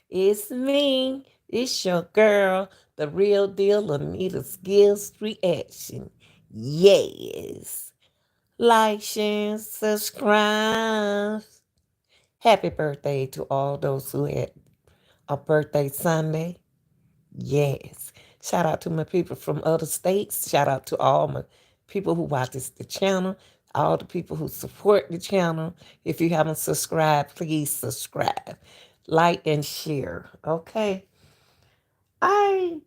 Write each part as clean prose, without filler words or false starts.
It's me. It's your girl, the real deal, Anita's Gills Reaction. Yes. Like, share, subscribe. Happy birthday to all those who had a birthday Sunday. Yes. Shout out to my people from other states. Shout out to all my people who watch the channel, all the people who support the channel. If you haven't subscribed, please subscribe, like, and share. Okay. I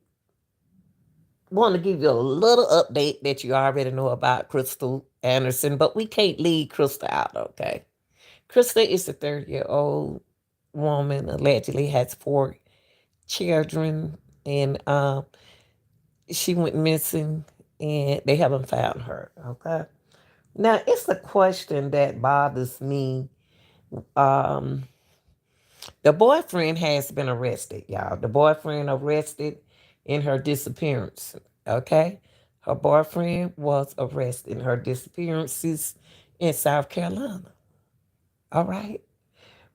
want to give you a little update that you already know about Krystal Anderson, but we can't leave Krystal out, okay? Krystal is a 30-year-old woman, allegedly has 4 children, and she went missing and they haven't found her, okay? Now, it's a question that bothers me. Um, the boyfriend has been arrested, y'all. The boyfriend arrested in her disappearance, okay? Her boyfriend was arrested in her disappearances in South Carolina, all right?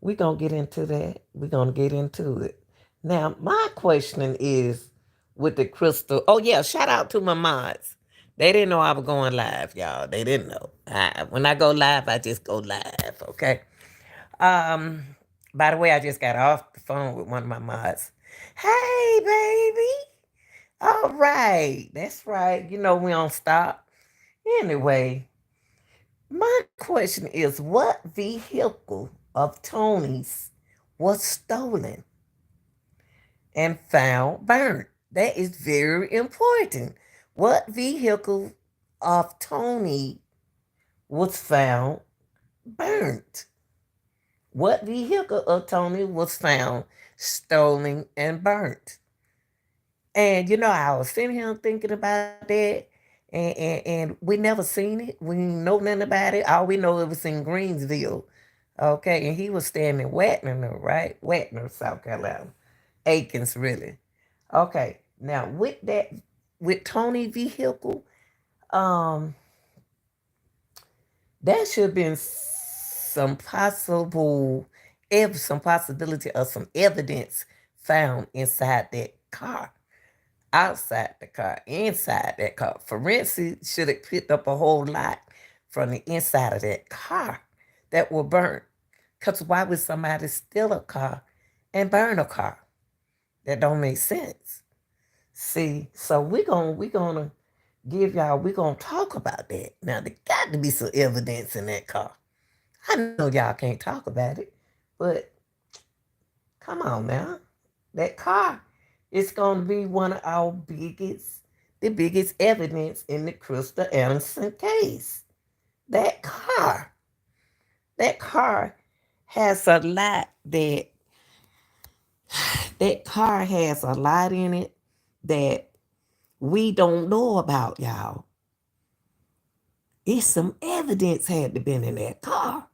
We're going to get into that. We're going to get into it. Now, my question is with the Krystal. Oh, yeah, shout out to my mods. They didn't know I was going live, y'all. They didn't know. When I go live, I just go live, okay? Um, by the way, I just got off the phone with one of my mods. Hey, baby. All right. That's right. You know we don't stop. Anyway, my question is what vehicle of Tony's was stolen and found burnt? That is very important. What vehicle of Tony was found burnt? What vehicle of Tony was found stolen and burnt? And I was sitting here thinking about that, and we never seen it. We didn't know nothing about it. All we know it was in Greensville, okay. And he was staying in Wagner, right? Wagner, South Carolina, Aikens, really. Okay. Now with Tony vehicle, um, there should have been some possibility of some evidence found inside that car, outside the car, inside that car. Forensics should have picked up a whole lot from the inside of that car that were burnt. Because why would somebody steal a car and burn a car? That don't make sense. See, so we're gonna we're gonna talk about that. Now there got to be some evidence in that car. I know y'all can't talk about it, but come on now. That car is going to be one of our the biggest evidence in the Krystal Anderson case. That car. That car has a lot that car has a lot in it that we don't know about, y'all. It's some evidence had to been in that car.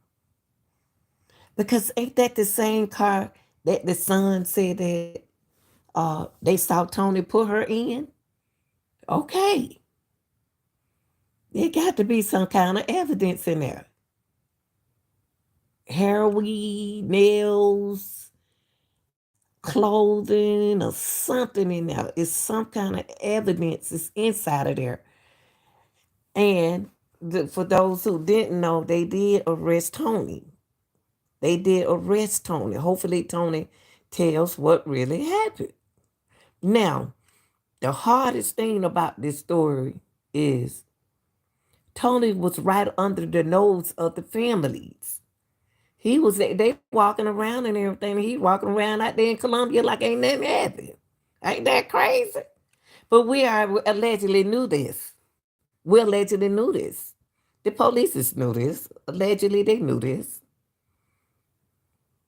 Because ain't that the same car that the son said that they saw Tony put her in? Okay. There got to be some kind of evidence in there. Heroin, nails, clothing, or something in there. It's some kind of evidence is inside of there. And for those who didn't know, they did arrest Tony. They did arrest Tony. Hopefully, Tony tells what really happened. Now, the hardest thing about this story is Tony was right under the nose of the families. They walking around and everything. He walking around out there in Columbia like ain't nothing happened. Ain't that crazy? But we are allegedly knew this. We allegedly knew this. The police knew this. Allegedly they knew this.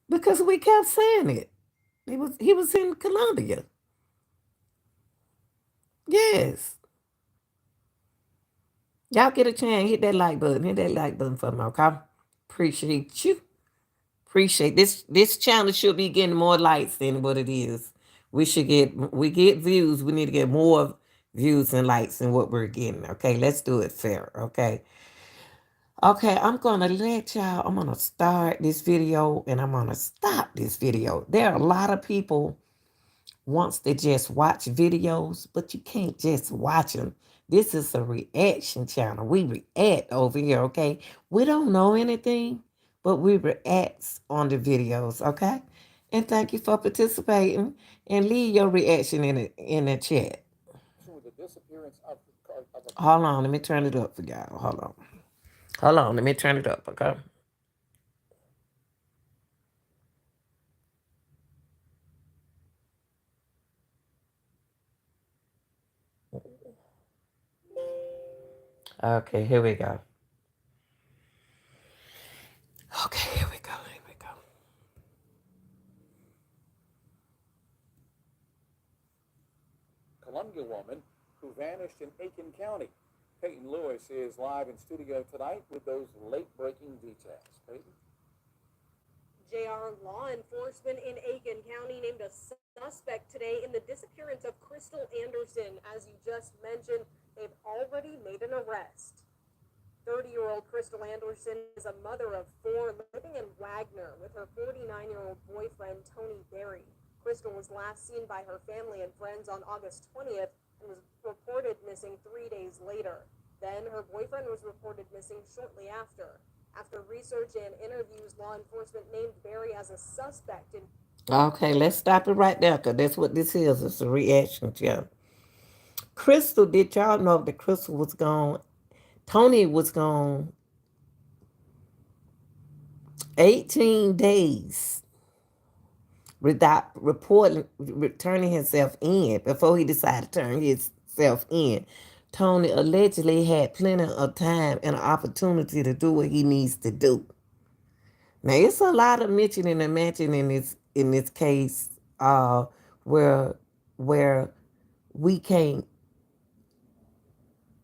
Because we kept saying it. He was in Columbia. Yes. Y'all get a chance, hit that like button. Hit that like button for me, okay? Appreciate you. Appreciate this channel should be getting more likes than what it is. We get views. We need to get more views and likes than what we're getting. Okay, let's do it fair. Okay. Okay, I'm gonna start this video and I'm gonna stop this video. There are a lot of people wants to just watch videos, but you can't just watch them. This is a reaction channel. We react over here, okay? We don't know anything, but we react on the videos, okay? And thank you for participating. And leave your reaction in the chat. Hold on, let me turn it up for y'all. Hold on. Hold on, let me turn it up, okay? Okay, here we go. Okay, here we go. Here we go. Columbia woman who vanished in Aiken County. Peyton Lewis is live in studio tonight with those late-breaking details. Peyton? JR law enforcement in Aiken County named a suspect today in the disappearance of Krystal Anderson. As you just mentioned, they've already made an arrest. 30-year-old Krystal Anderson is a mother of four living in Wagner with her 49-year-old boyfriend, Tony Berry. Krystal was last seen by her family and friends on August 20th and was reported missing 3 days later. Then her boyfriend was reported missing shortly after. After research and interviews, law enforcement named Berry as a suspect in. Okay, let's stop it right there because that's what this is. It's a reaction channel. Krystal, did y'all know that Krystal was gone? Tony was gone 18 days without turning himself in before he decided to turn himself in. Tony allegedly had plenty of time and opportunity to do what he needs to do. Now it's a lot of mentioning and mentioning in this case, where where we can't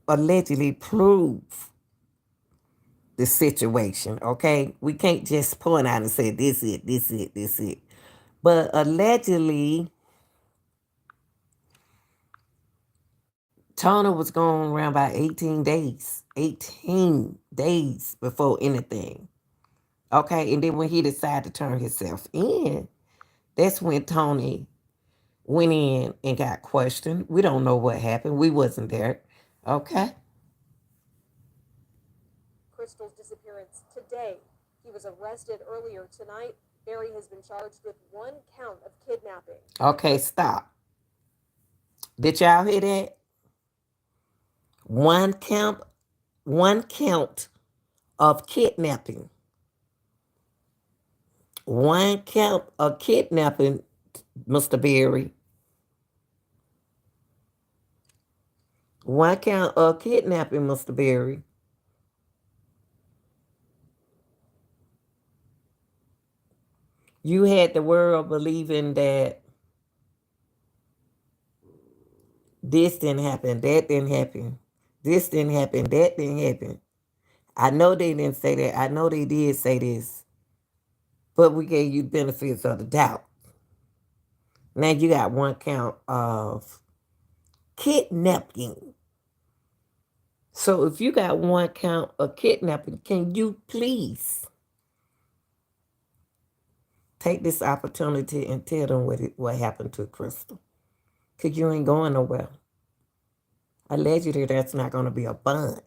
allegedly prove the situation. Okay, we can't just point out and say this it, this it, this it. But allegedly, Tona was gone around about 18 days. 18 days before anything. Okay, and then when he decided to turn himself in, that's when Tony went in and got questioned. We don't know what happened. We wasn't there. Okay. Krystal's disappearance today. He was arrested earlier tonight. Berry has been charged with 1 count of kidnapping. Okay, stop. Did y'all hear that? One count, 1 count of kidnapping. 1 count of kidnapping, Mr. Berry. 1 count of kidnapping, Mr. Berry. You had the world believing that this didn't happen, that didn't happen, this didn't happen, that didn't happen. I know they didn't say that. I know they did say this, but we gave you benefits of the doubt. Now you got 1 count of kidnapping. So if you got 1 count of kidnapping, can you please take this opportunity and tell them what happened to Krystal? Because you ain't going nowhere. Allegedly, that's not going to be a bond.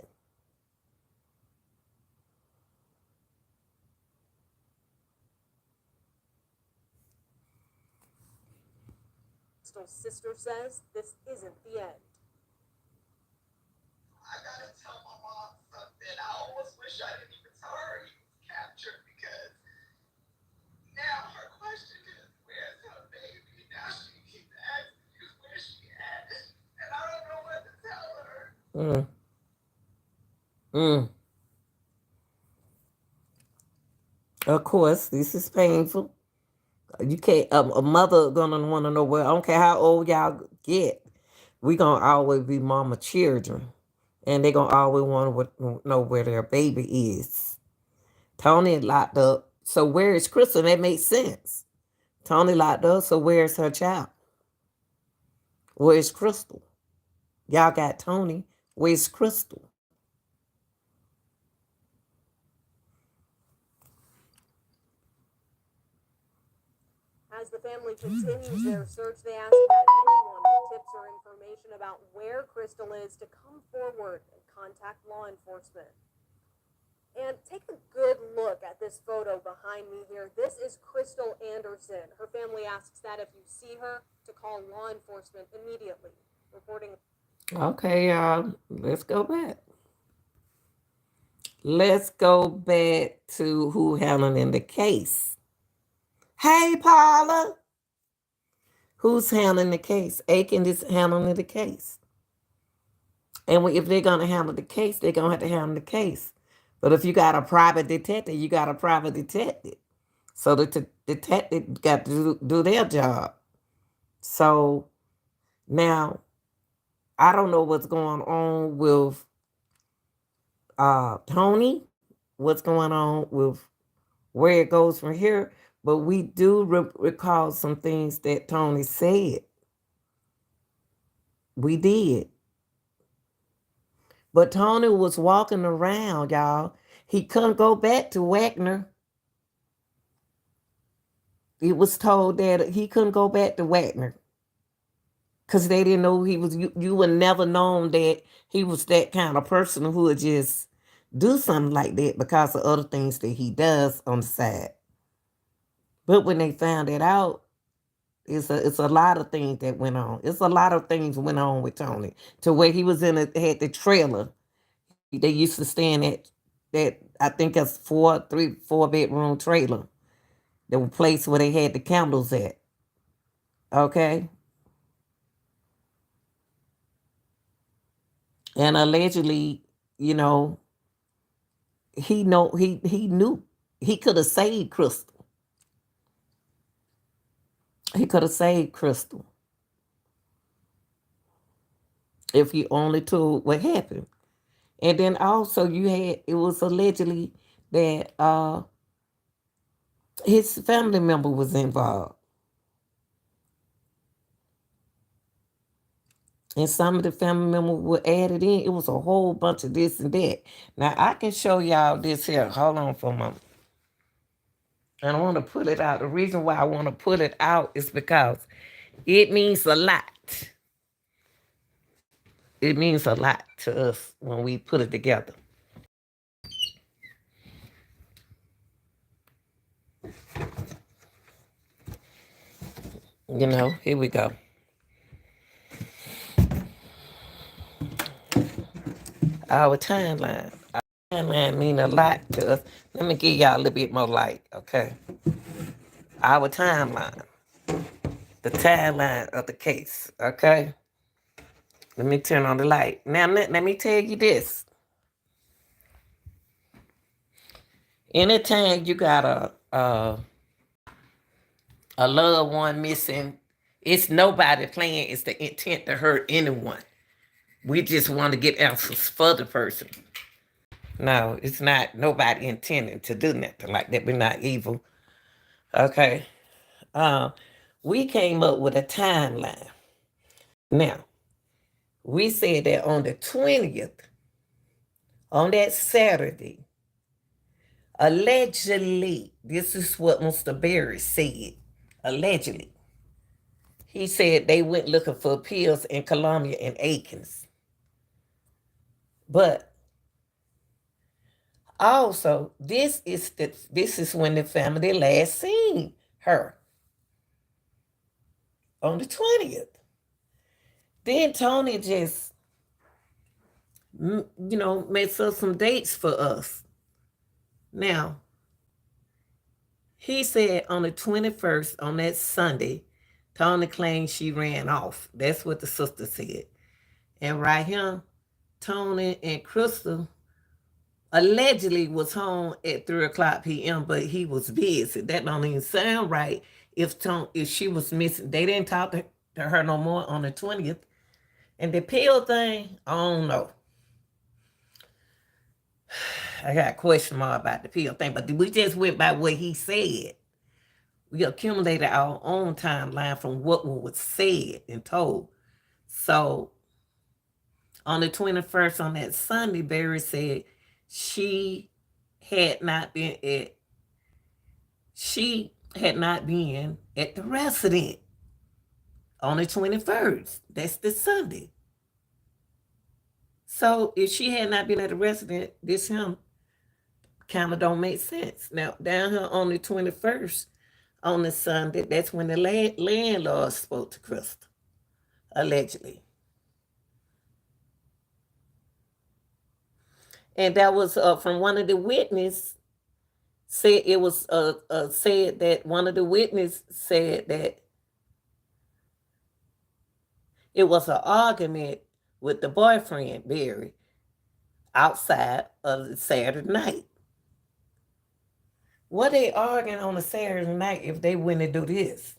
Krystal's sister says this isn't the end. I gotta tell my mom something. I almost wish I didn't even tell her he was captured because now her question is, where's her baby? Now she keeps asking me where she at, and I don't know what to tell her. Mm. Mm. Of course, this is painful. You can't. A mother gonna want to know where. I don't care how old y'all get. We gonna always be mama children, and they gonna always want to know where their baby is. Tony locked up. So where is Krystal? That makes sense. Tony locked up. So where's her child? Where's Krystal? Y'all got Tony. Where's Krystal? family continues their search. They ask that anyone with tips or information about where Krystal is to come forward and contact law enforcement. And take a good look at this photo behind me here. This is Krystal Anderson. Her family asks that if you see her, to call law enforcement immediately. Reporting. Okay, y'all. Let's go back. Let's go back to who handling the case. Hey, Paula. Who's handling the case? Aiken is handling the case. And if they're going to handle the case, they're going to have to handle the case. But if you got a private detective, you got a private detective. So the detective got to do their job. So now, I don't know what's going on with Tony, what's going on with where it goes from here, but we do recall some things that Tony said. We did. But Tony was walking around, y'all. He couldn't go back to Wagner. It was told that he couldn't go back to Wagner because they didn't know he was. You would never known that he was that kind of person who would just do something like that because of other things that he does on the side. But when they found it out, it's a lot of things that went on. It's a lot of things went on with Tony to where he was had the trailer. They used to stay in that I think it's 4 bedroom trailer. The place where they had the candles at. Okay. And allegedly, you know, he knew he could have saved Krystal. He could have saved Krystal if he only told what happened. And then also it was allegedly that his family member was involved. And some of the family members were added in. It was a whole bunch of this and that. Now I can show y'all this here. Hold on for a moment. And I want to put it out. The reason why I want to put it out is because it means a lot. It means a lot to us when we put it together. You know, here we go. Our timeline. Our timeline mean a lot to us. Let me give y'all a little bit more light, okay? Our timeline. The timeline of the case, okay? Let me turn on the light. Now, let me tell you this. Anytime you got a loved one missing, it's nobody playing. It's the intent to hurt anyone. We just want to get answers for the person. No, it's not nobody intending to do nothing like that. We're not evil. Okay. We came up with a timeline. Now, we said that on the 20th, on that Saturday, allegedly, this is what Mr. Berry said. Allegedly. He said they went looking for pills in Columbia and Aikens. But also, this is when the family last seen her. On the 20th. Then Tony just, made up some dates for us. Now, he said on the 21st, on that Sunday, Tony claimed she ran off. That's what the sister said. And right here, Tony and Krystal allegedly was home at 3:00 p.m., but he was busy. That don't even sound right if she was missing. They didn't talk to her no more on the 20th. And the pill thing, I don't know. I got a question mark about the pill thing, but we just went by what he said. We accumulated our own timeline from what was said and told. So on the 21st, on that Sunday, Barry said she had not been at, had not been at the resident on the 21st. That's the Sunday. So if she had not been at the resident, this him kind of don't make sense. Now, down here on the 21st, on the Sunday, that's when the landlord spoke to Krystal, allegedly. And that was from one of the witnesses said it was said that one of the witnesses said that it was an argument with the boyfriend, Barry, outside of the Saturday night. What they arguing on a Saturday night if they went and do this?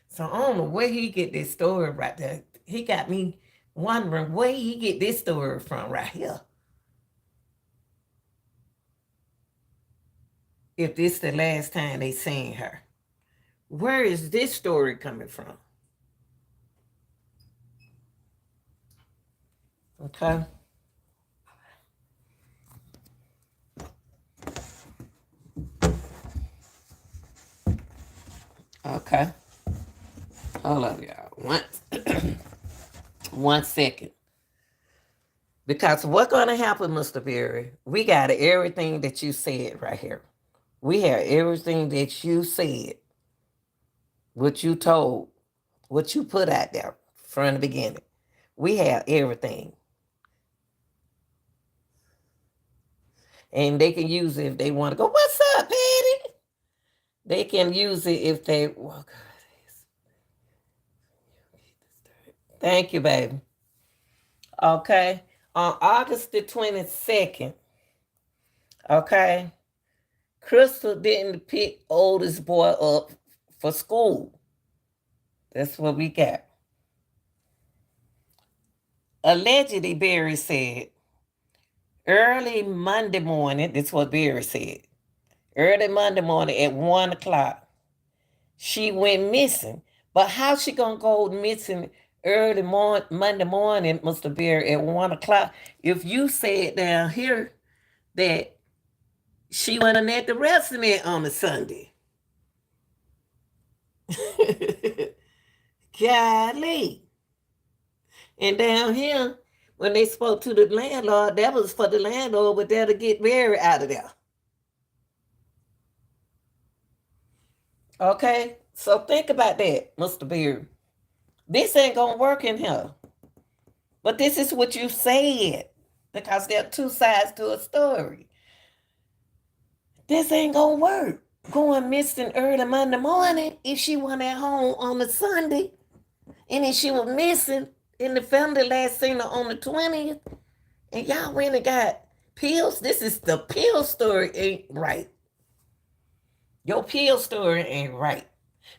So I don't know where he get this story right there. He got me wondering where he get this story from right here. If this the last time they seen her. Where is this story coming from? Okay. Okay. Hold up, y'all. One second. Because what's going to happen, Mr. Berry, we got everything that you said right here. We have everything that you said, what you told, what you put out there from the beginning. We have everything. And they can use it if they want to go, what's up, Patty? They can use it if they, oh, God. Thank you, baby. Okay. On August the 22nd, okay, Krystal didn't pick oldest boy up for school. That's what we got. Allegedly, Barry said, early Monday morning, that's what Barry said, early Monday morning at 1 o'clock, she went missing. But how she gonna go missing early Monday morning, Mr. Barry, at 1 o'clock, if you said down here that she wasn't at the restaurant on a Sunday? Golly. And down here, when they spoke to the landlord, that was for the landlord, but there to get Mary out of there. Okay? So think about that, Mr. Beard. This ain't gonna work in here. But this is what you said, because there are two sides to a story. This ain't gonna work. Going missing early Monday morning if she wasn't at home on a Sunday, and then she was missing in the family last seen her on the 20th, and y'all went and got pills. This is the pill story ain't right. Your pill story ain't right.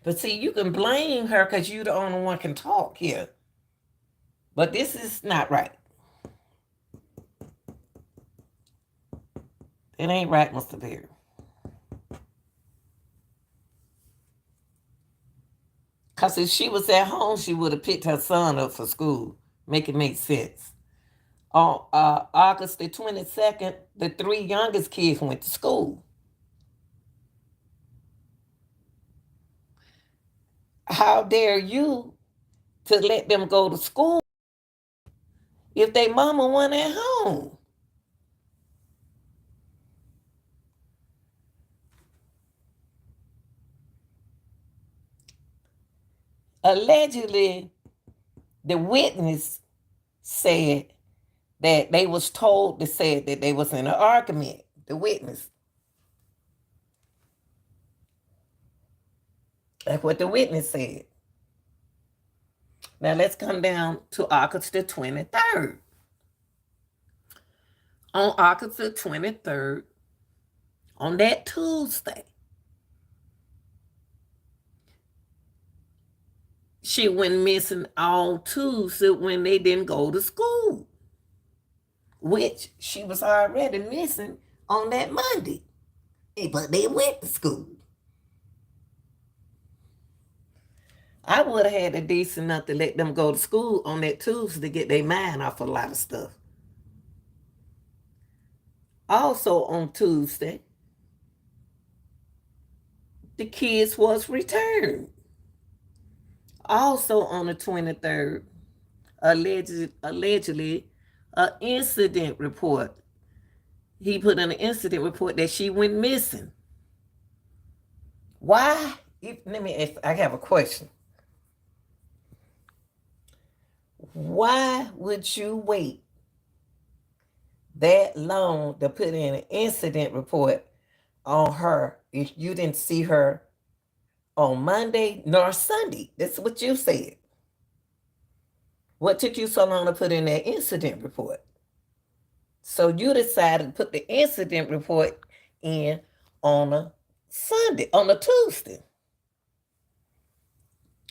But see, you can blame her because you the only one can talk here. But this is not right. It ain't right, Mr. Perry. Because if she was at home, she would have picked her son up for school. Make it make sense. On August the 22nd, the three youngest kids went to school. How dare you to let them go to school if their mama wasn't at home? Allegedly, the witness said that they was told to say that they was in an argument. The witness. That's what the witness said. Now let's come down to August the 23rd. On August the 23rd, on that Tuesday, she went missing all Tuesday when they didn't go to school, which she was already missing on that Monday. But they went to school. I would have had a decent enough to let them go to school on that Tuesday to get their mind off a lot of stuff. Also on Tuesday, the kids was returned. Also on the 23rd, allegedly, an incident report. He put in an incident report that she went missing. Why? Let me ask, I have a question. Why would you wait that long to put in an incident report on her if you didn't see her on Monday nor Sunday? That's what you said. What took you so long to put in that incident report? So you decided to put the incident report in on a Sunday, on a Tuesday.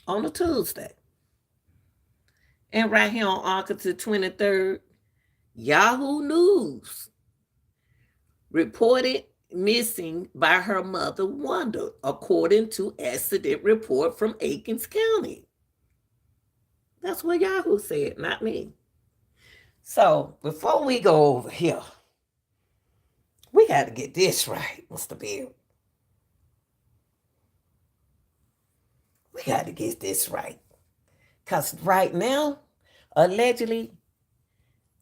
On a Tuesday. And right here on August the 23rd, Yahoo News reported missing by her mother, Wanda, according to accident report from Aikens County. That's what Yahoo said, not me. So before we go over here, we got to get this right, Mr. Bill. We got to get this right. Because right now, allegedly,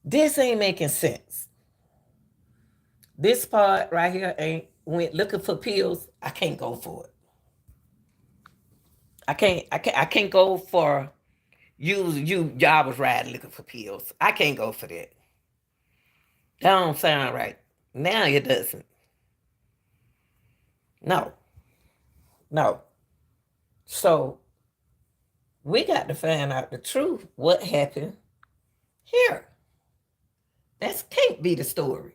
this ain't making sense. This part right here ain't went looking for pills. I can't go for it. I can't go for y'all was riding looking for pills. I can't go for that. That don't sound right. Now it doesn't. No. No. So we got to find out the truth. What happened here? That can't be the story.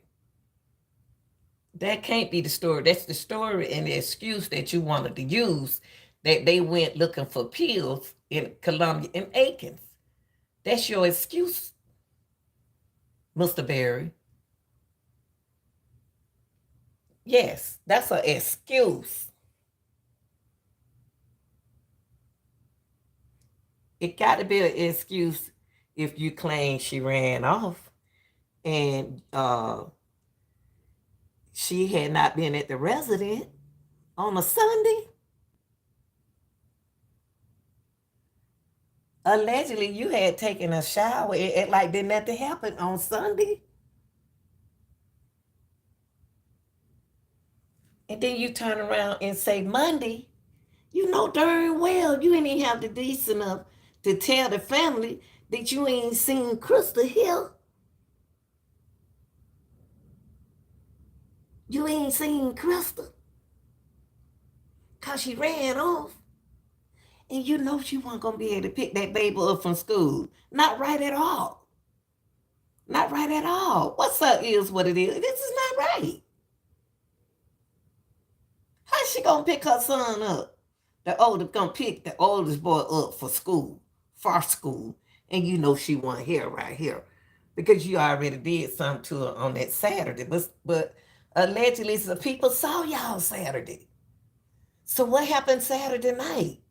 That can't be the story. That's the story and the excuse that you wanted to use, that they went looking for pills in Columbia and Aikens. That's your excuse, Mr. Berry. Yes, that's an excuse. It got to be an excuse if you claim she ran off and she had not been at the residence on a Sunday. Allegedly, you had taken a shower. It like did nothing happen on Sunday. And then you turn around and say Monday. You know darn well you ain't even have the decent enough to tell the family that you ain't seen Krystal here. You ain't seen Krystal. Because she ran off. And you know she wasn't going to be able to pick that baby up from school. Not right at all. Not right at all. What's up is what it is. This is not right. How's she going to pick her son up? Gonna pick the oldest boy up for school, and you know she wasn't here right here because you already did something to her on that Saturday. But allegedly, the people saw y'all Saturday. So what happened Saturday night?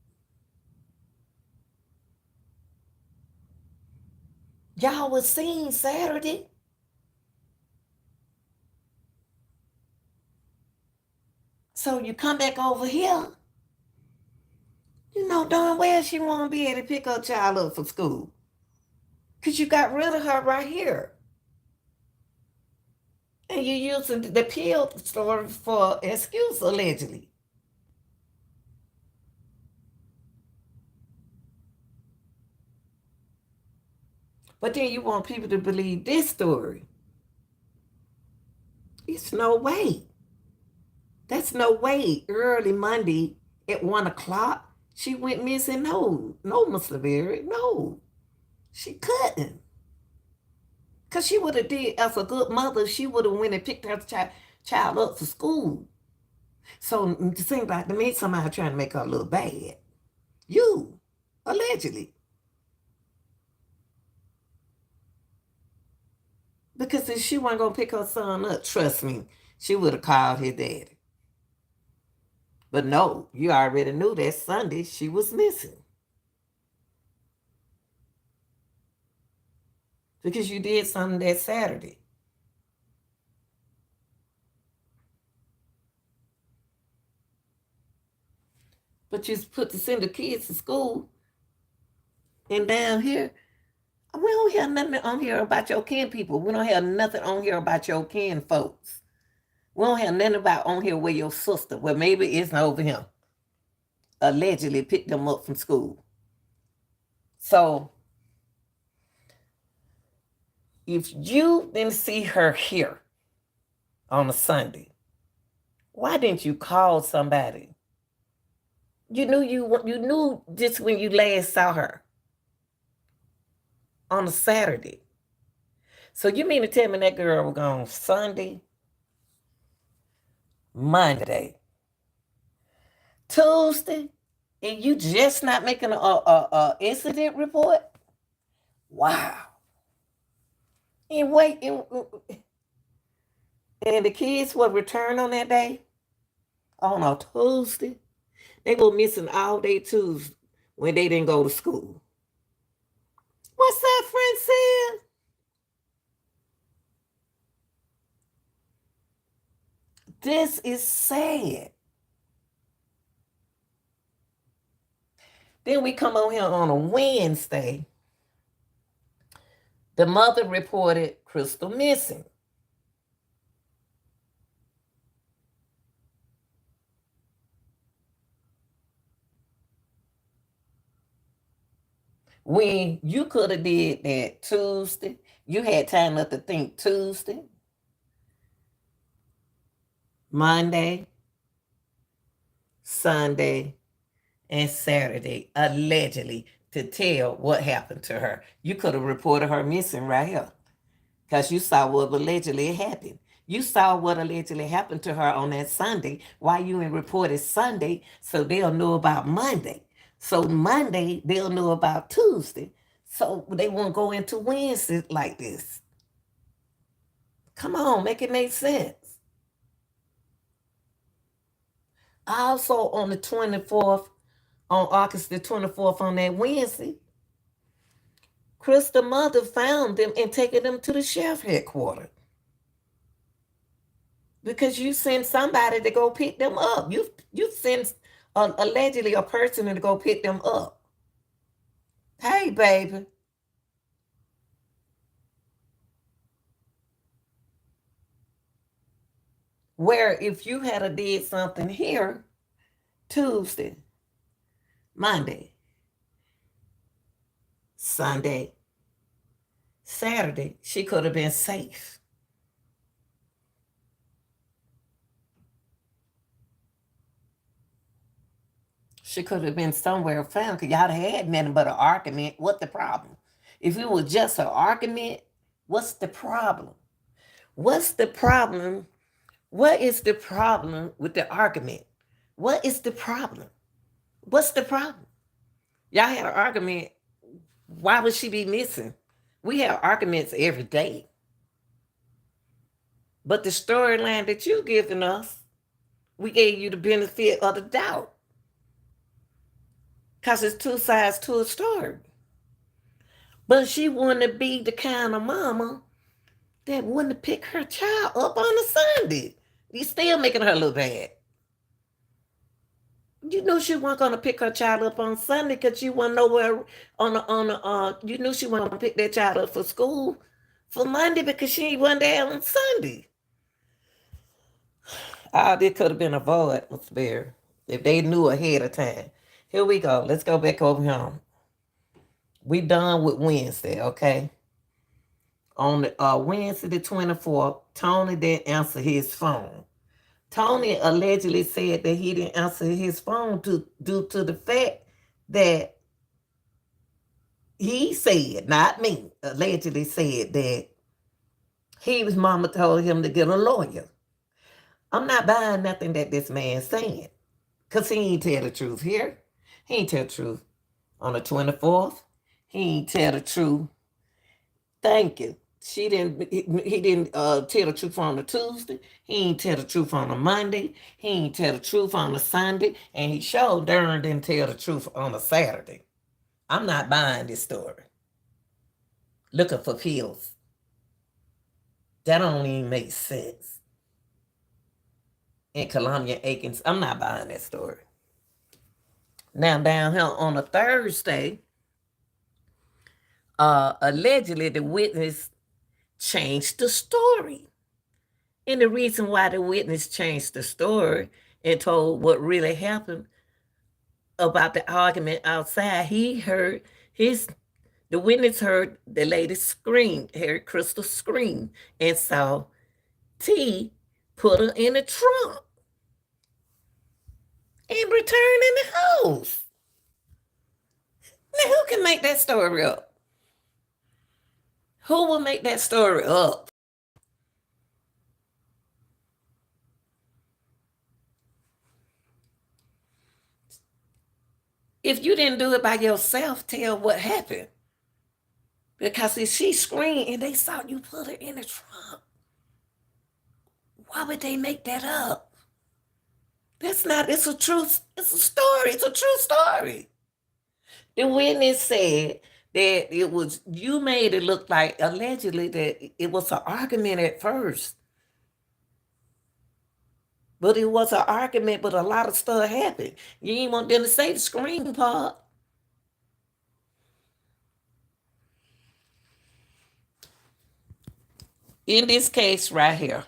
Y'all was seen Saturday. So you come back over here. You know darn well she won't be able to pick her child up for school. Because you got rid of her right here. And you using the pill story for excuse, allegedly. But then you want people to believe this story. It's no way. That's no way. Early Monday at 1 o'clock, she went missing. No, Mr. Berry, no. She couldn't. Because she would have did, as a good mother, she would have went and picked her child up for school. So it seems like to me somebody trying to make her look bad. You, allegedly. Because if she wasn't going to pick her son up, trust me, she would have called his daddy. But no, you already knew that Sunday she was missing. Because you did something that Saturday. But you put to send the kids to school, and down here, we don't have nothing on here about your kin people. We don't have nothing on here about your kin folks. We don't have nothing about on here where your sister, well, maybe it's over him, allegedly picked them up from school. So if you didn't see her here on a Sunday, why didn't you call somebody? You knew just when you last saw her on a Saturday. So you mean to tell me that girl was gone Sunday, Monday, Tuesday, and you just not making a incident report? Wow. And wait, and the kids will return on that day on a Tuesday. They were missing all day Tuesday when they didn't go to school. What's up, Francine? This is sad. Then we come on here on a Wednesday. The mother reported Krystal missing. When you could have did that Tuesday, you had time enough to think Tuesday, Monday, Sunday, and Saturday, allegedly, to tell what happened to her. You could have reported her missing right here, because you saw what allegedly happened. You saw what allegedly happened to her on that Sunday. Why you ain't reported Sunday, so they'll know about Monday. So Monday, they'll know about Tuesday. So they won't go into Wednesday like this. Come on, make it make sense. Also on the 24th, on August the 24th, on that Wednesday, Krystal's mother found them and taken them to the sheriff headquarters. Because you sent somebody to go pick them up. You sent allegedly a person to go pick them up. Hey, baby. Where if you had a did something here, Tuesday, Monday, Sunday, Saturday, she could have been safe. She could have been somewhere found because y'all had nothing but an argument. What the problem? If it was just an argument, what's the problem? What's the problem? What is the problem with the argument? What is the problem? What's the problem? Y'all had an argument. Why would she be missing? We have arguments every day. But the storyline that you giving us, we gave you the benefit of the doubt. Because it's two sides to a story. But she wanted to be the kind of mama that wouldn't pick her child up on a Sunday. You still making her look bad. You knew she wasn't gonna pick her child up on Sunday because she wasn't nowhere you knew she wasn't gonna pick that child up for school for Monday because she wasn't there on Sunday. All this could have been avoided, Mr. Bear, if they knew ahead of time. Here we go. Let's go back over here. We done with Wednesday, okay? On the Wednesday the 24th, Tony didn't answer his phone. Tony allegedly said that he didn't answer his phone due to the fact that he said, not me, allegedly said that his mama told him to get a lawyer. I'm not buying nothing that this man's saying, because he ain't tell the truth here. He ain't tell the truth on the 24th. He ain't tell the truth. Thank you. He didn't tell the truth on the Tuesday. He ain't tell the truth on a Monday. He ain't tell the truth on a Sunday. And he sure darn didn't tell the truth on a Saturday. I'm not buying this story. Looking for pills. That don't even make sense. And Columbia Akins, I'm not buying that story. Now, down here on a Thursday, allegedly the witness changed the story. And the reason why the witness changed the story and told what really happened about the argument outside, the witness heard the lady scream, heard Krystal scream, and saw T put her in the trunk and return in the house. Now, who can make that story up? Who will make that story up? If you didn't do it by yourself, tell what happened. Because if she screamed and they saw you put her in the trunk, why would they make that up? That's not, it's a story. It's a true story. The witness said that you made it look like allegedly that it was an argument at first. But it was an argument, but a lot of stuff happened. You didn't want them to say the scream part. In this case right here,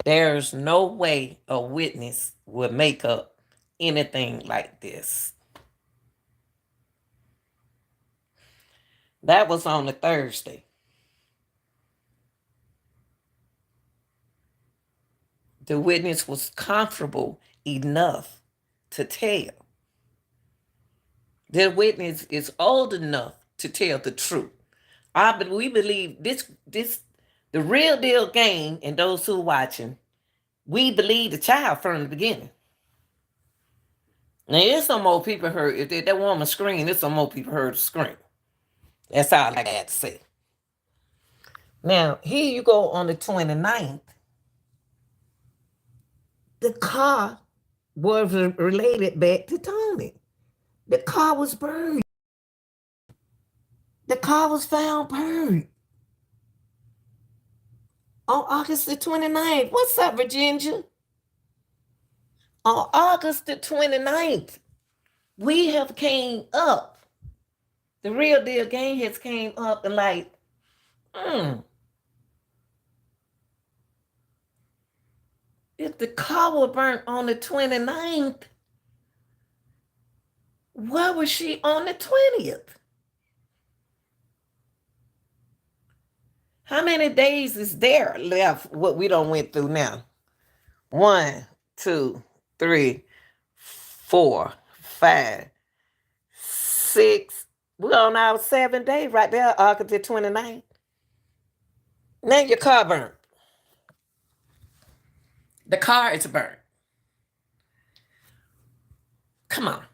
there's no way a witness would make up anything like this. That was on a Thursday. The witness was comfortable enough to tell. The witness is old enough to tell the truth. We believe this the real deal game, and those who are watching, we believe the child from the beginning. Now, there's some more people heard, if that woman screamed, there's some more people heard her scream. That's all I got to say. Now, here you go on the 29th. The car was related back to Tony. The car was burned. The car was found burned on August the 29th. What's up, Virginia? On August the 29th, we have came up. The real deal game has came up and like, if the car was burnt on the 29th, why was she on the 20th? How many days is there left what we don't went through now? 1, 2, 3, 4, 5, 6. We're on our 7th day right there, August the 29th. Now your car burnt. The car is burnt. Come on.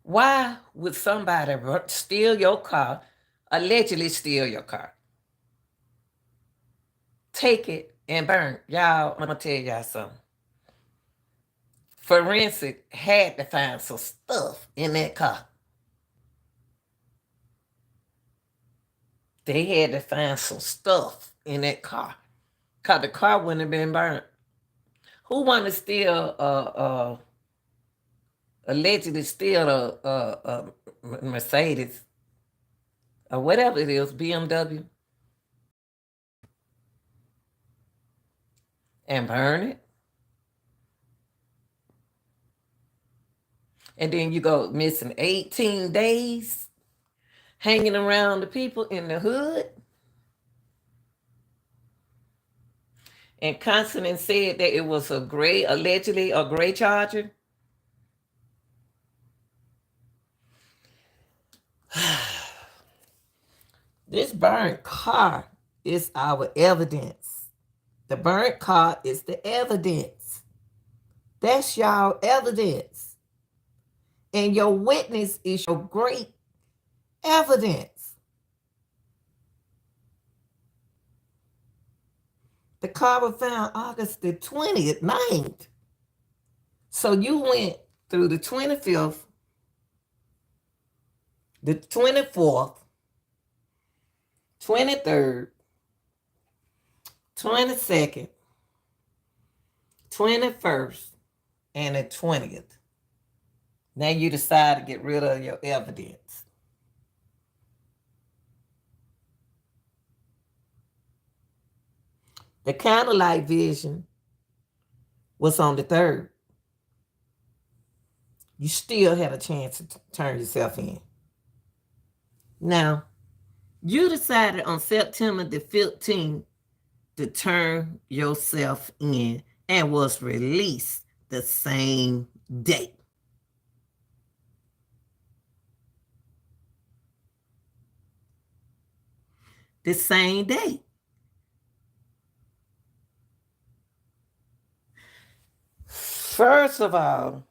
Why would somebody steal your car, allegedly steal your car, take it and burn? Y'all, I'm going to tell y'all something. Forensic had to find some stuff in that car. They had to find some stuff in that car. Because the car wouldn't have been burnt. Who want to steal, allegedly steal a Mercedes or whatever it is, BMW, and burn it? And then you go missing 18 days hanging around the people in the hood? And Constance said that it was allegedly a gray Charger. This burnt car is our evidence. The burnt car is the evidence. That's y'all evidence. And your witness is your great evidence. The car was found August the 20th, 9th. So you went through the 25th, the 24th, 23rd, 22nd, 21st, and the 20th. Now you decide to get rid of your evidence. The candlelight vision was on the 3rd. You still had a chance to turn yourself in. Now, you decided on September the 15th to turn yourself in and was released the same day. The same day. First of all,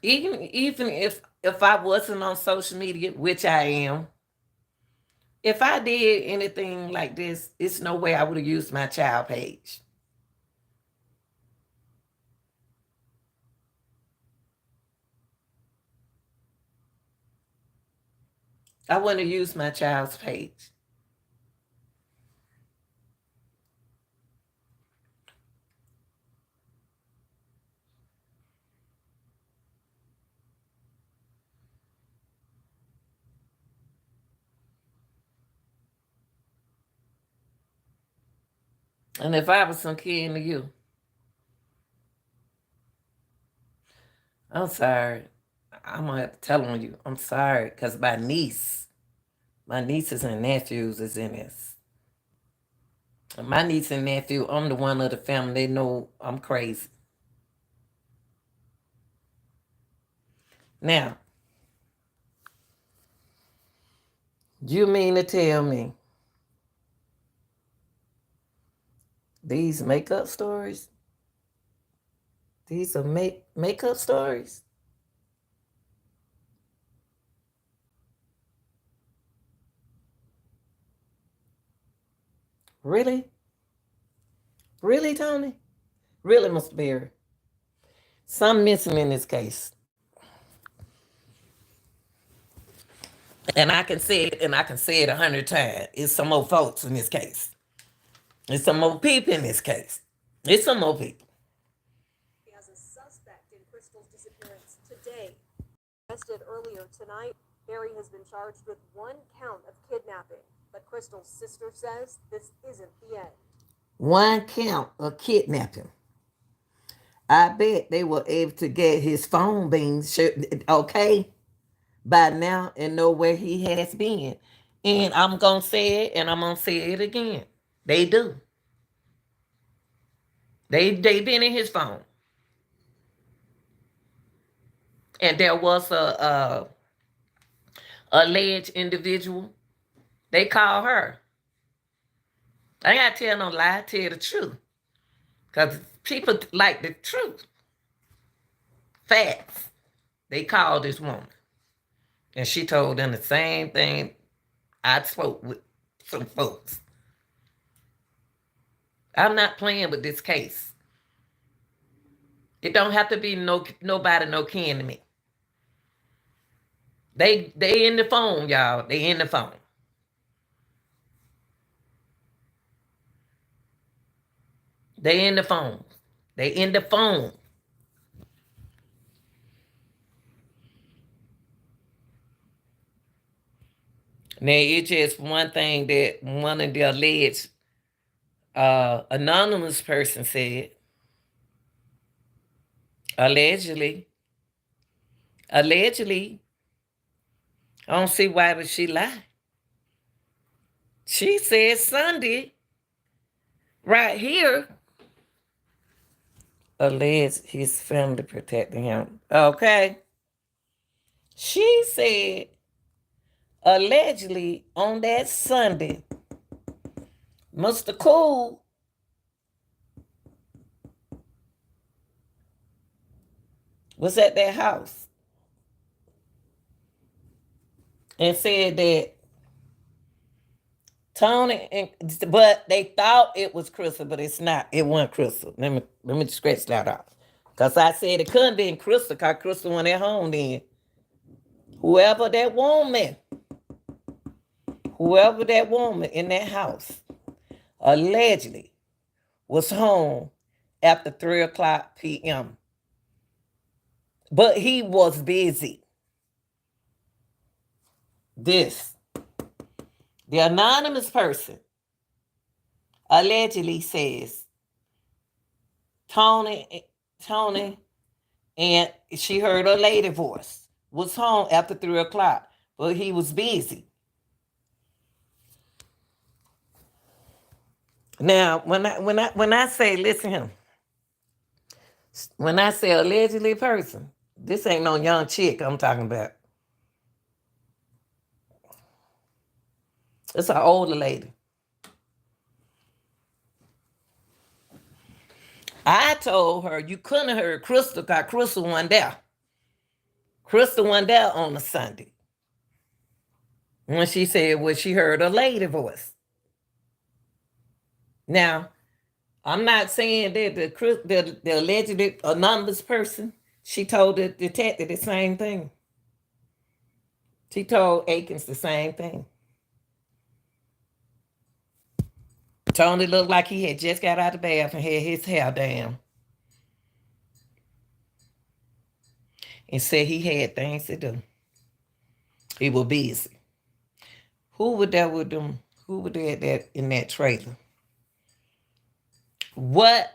even if I wasn't on social media, which I am, if I did anything like this, it's no way I would have used my child page. I wouldn't have used my child's page. And if I was some kid to you, I'm sorry. I'm gonna have to tell on you. I'm sorry, because my nieces and nephews is in this. My niece and nephew, I'm the one of the family. They know I'm crazy. Now, you mean to tell me these makeup stories? These are makeup stories? Really? Really, Tony? Really, Mr. Berry? Some missing in this case. And I can say it, and I can say it 100 times. It's some more folks in this case. It's some more people in this case. It's some more people. As a suspect in Krystal's disappearance today. Arrested earlier tonight, Barry has been charged with 1 count of kidnapping. But Krystal's sister says this isn't the end. 1 count of kidnapping. I bet they were able to get his phone being okay by now and know where he has been. And I'm gonna say it, and I'm gonna say it again. They do. They been in his phone, and there was a alleged individual. They call her. I ain't gotta tell no lie. Tell the truth, cause people like the truth. Facts. They called this woman, and she told them the same thing. I spoke with some folks. I'm not playing with this case. It don't have to be nobody no kin to me. They in the phone, y'all. They in the phone. They in the phone. They in the phone. Now it's just one thing that one of the alleged anonymous person said. Allegedly. Allegedly. I don't see why would she lie. She said Sunday, right here, alleged his family protecting him. Okay. She said allegedly on that Sunday, Mr. Cool was at their house and said that Tony and but they thought it was Krystal, but it's not. It wasn't Krystal. Let me scratch that out. Cause I said it couldn't be in Krystal, cause Krystal went at home then. Whoever that woman in that house, allegedly was home after 3 o'clock p.m. But he was busy. This, the anonymous person allegedly says Tony, and she heard a lady voice, was home after 3 o'clock, but he was busy. Now, when I say, listen to him, when I say allegedly person, this ain't no young chick I'm talking about. It's an older lady. I told her you couldn't have heard Krystal because Krystal wasn't there. Krystal wasn't there on a Sunday. When she said, well, she heard a lady voice. Now, I'm not saying that the alleged anonymous person, she told the detective the same thing. She told Akins the same thing. Tony looked like he had just got out of the bath and had his hair down. And said he had things to do. He was busy. Who was there with them? Who was there in that trailer? What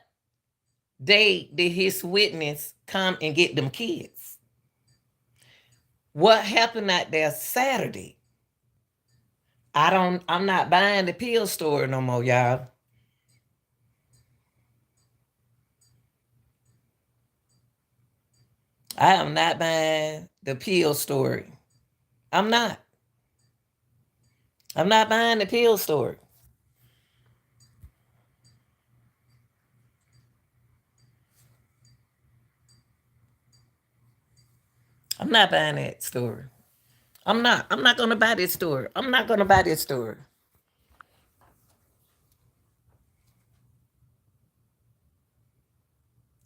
day did his witness come and get them kids? What happened out there Saturday? I'm not buying the pill story no more, y'all. I am not buying the pill story. I'm not. I'm not buying the pill story. I'm not buying that story. I'm not. I'm not going to buy this story. I'm not going to buy this story.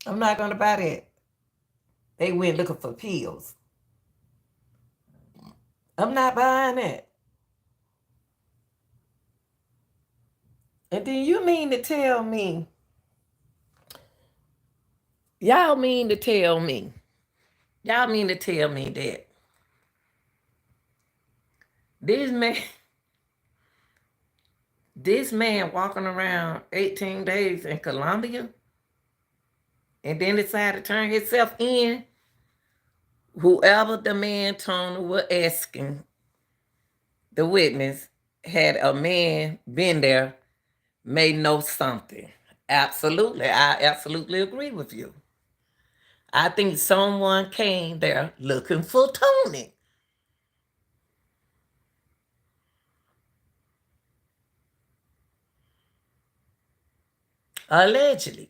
I'm not going to buy that. They went looking for pills. I'm not buying that. And then you mean to tell me, y'all mean to tell me that this man walking around 18 days in Colombia and then decided to turn himself in, whoever the man Tony was asking the witness, had a man been there, may know something. Absolutely. I absolutely agree with you. I think someone came there looking for Tony. Allegedly.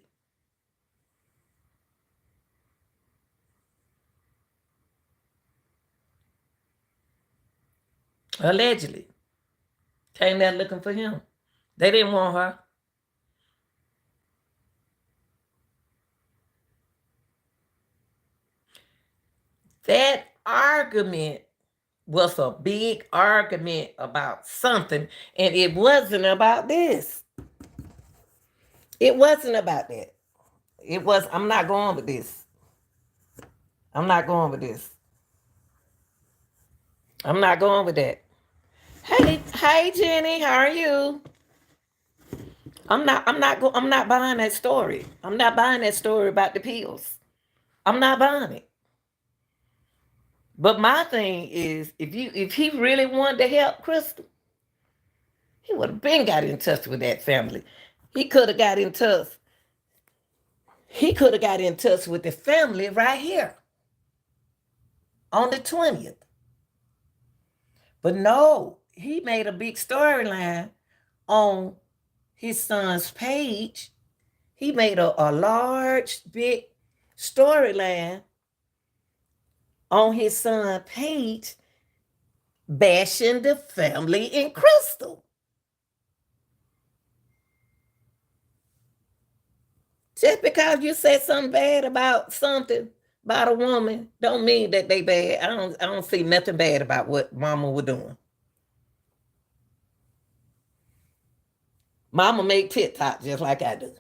Allegedly. Came there looking for him. They didn't want her. That argument was a big argument about something, and it wasn't about this. It wasn't about that. I'm not going with this. I'm not going with this. I'm not going with that. Hey Jenny, how are you? I'm not buying that story. I'm not buying that story about the pills. I'm not buying it. But my thing is, if he really wanted to help Krystal, he would have been got in touch with that family. He could have got in touch. He could have got in touch with the family right here on the 20th. But no, he made a big storyline on his son's page. He made a large, big storyline on his son's page bashing the family in Krystal. Just because you said something bad about something, about a woman, don't mean that they bad. I don't see nothing bad about what mama was doing. Mama make TikTok just like I do.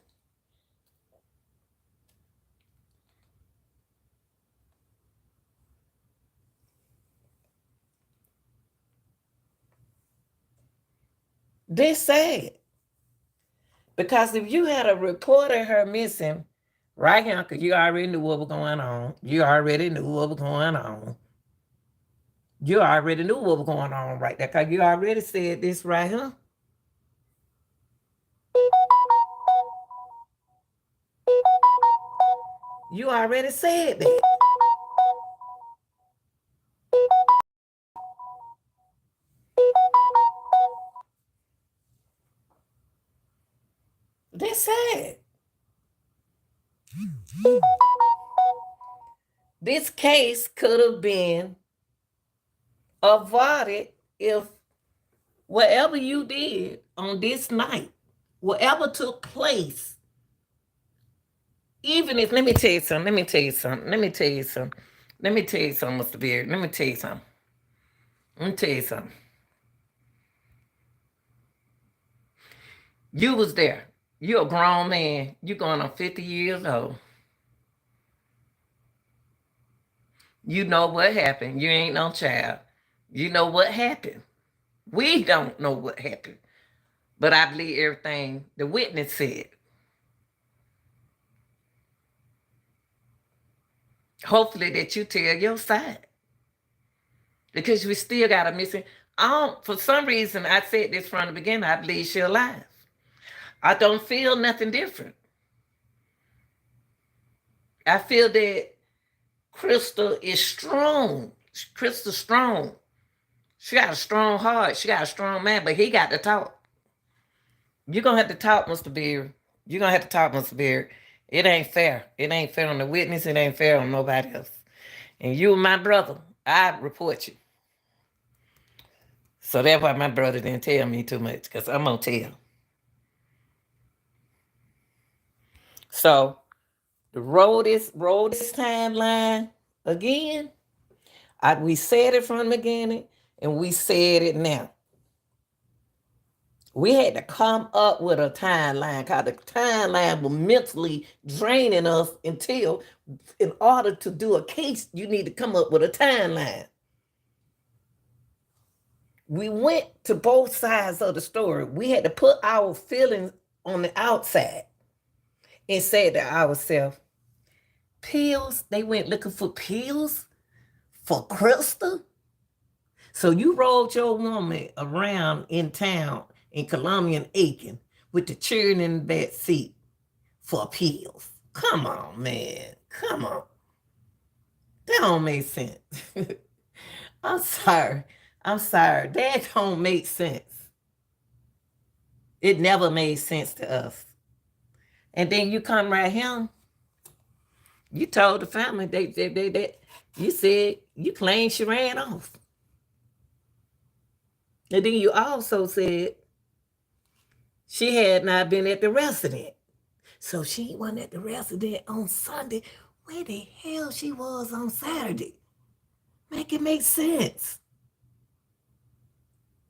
They sad. Because if you had a reported her missing right here, because you already knew what was going on. You already knew what was going on. You already knew what was going on right there. Because you already said this right here. You already said that. They said this case could have been avoided if whatever you did on this night, whatever took place, even if, let me tell you something, let me tell you something, let me tell you something, let me tell you something, Mr. Beard, let me tell you something, let me tell you something. You was there. You're a grown man. You going on 50 years old. You know what happened. You ain't no child. You know what happened. We don't know what happened. But I believe everything the witness said. Hopefully that you tell your side. Because we still got a missing. For some reason, I said this from the beginning, I believe she's alive. I don't feel nothing different. I feel that Krystal is strong. Krystal's strong. She got a strong heart. She got a strong man, but he got to talk. You're going to have to talk, Mr. Beard. You're going to have to talk, Mr. Beard. It ain't fair. It ain't fair on the witness. It ain't fair on nobody else. And you my brother. I report you. So that's why my brother didn't tell me too much, because I'm going to tell. So the road is timeline again. We said it from the beginning, and we said it now. We had to come up with a timeline, because the timeline was mentally draining us until, in order to do a case, you need to come up with a timeline. We went to both sides of the story. We had to put our feelings on the outside and said to ourselves, pills, they went looking for pills for Krystal? So you rolled your woman around in town in Columbia and Aiken with the children in that seat for pills. Come on, man. Come on. That don't make sense. I'm sorry. That don't make sense. It never made sense to us. And then you come right here. You told the family you said you claimed she ran off. And then you also said she had not been at the resident. So she wasn't at the resident on Sunday. Where the hell she was on Saturday? Make it make sense.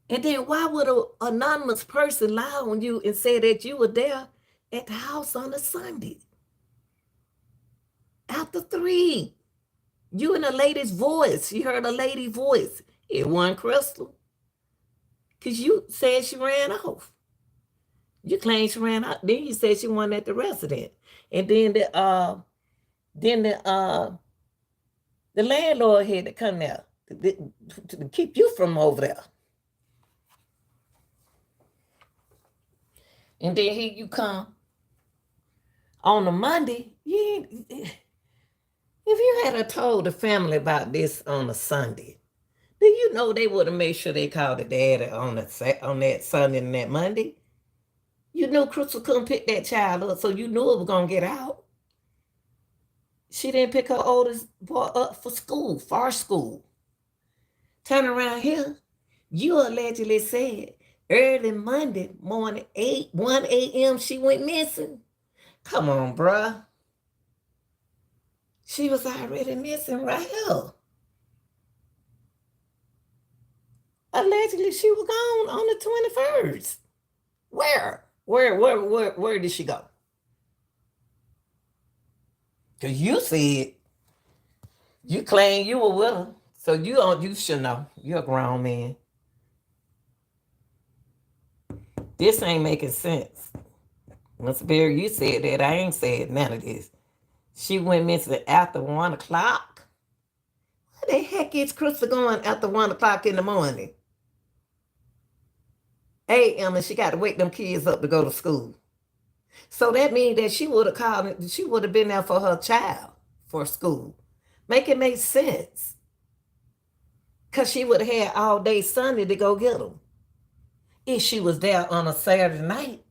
And then why would an anonymous person lie on you and say that you were there at the house on a Sunday? After 3. You and a lady's voice. You heard a lady's voice. It wasn't Krystal. Because you said she ran off. You claimed she ran out. Then you said she wasn't at the resident. And then the landlord had to come there to keep you from over there. And then here you come on a Monday. If you had told the family about this on a Sunday, do you know they would have made sure they called the dad on that Sunday and that Monday? You knew Krystal couldn't pick that child up, so you knew it was going to get out. She didn't pick her oldest boy up for school, for school. Turn around here, you allegedly said early Monday morning, 1 a.m., she went missing. Come on, bruh. She was already missing right here. Allegedly, she was gone on the 21st. Where Where did she go? Because you said you claim you were with her. So you should know. You're a grown man. This ain't making sense. Mr. Berry, you said that. I ain't said none of this. She went missing after 1 o'clock. Where the heck is Krystal going after 1 o'clock in the morning? A.M. and she got to wake them kids up to go to school. So that means that she would have called. She would have been there for her child for school. Make it make sense. Because she would have had all day Sunday to go get them. If she was there on a Saturday night.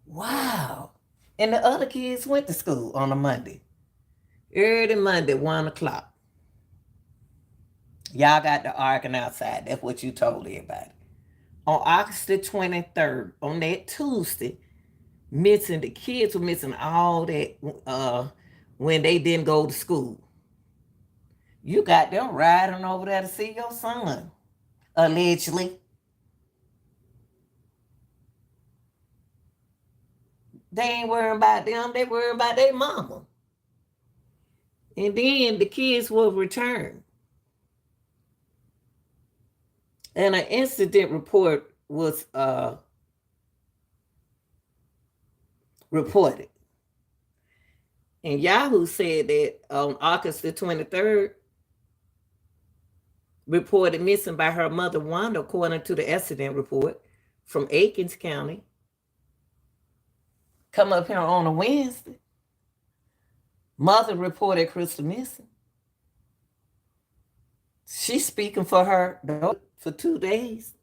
Wow. And the other kids went to school on a Monday. Early Monday, 1 o'clock. Y'all got the arguing outside. That's what you told everybody. On August the 23rd, on that Tuesday, the kids were missing all that when they didn't go to school. You got them riding over there to see your son, allegedly. They ain't worrying about them, they worrying about their mama. And then the kids will return. And an incident report was reported. And Yahoo said that on August the 23rd, reported missing by her mother Wanda, according to the accident report from Aikens County. Come up here on a Wednesday. Mother reported Krystal missing. She's speaking for her for 2 days.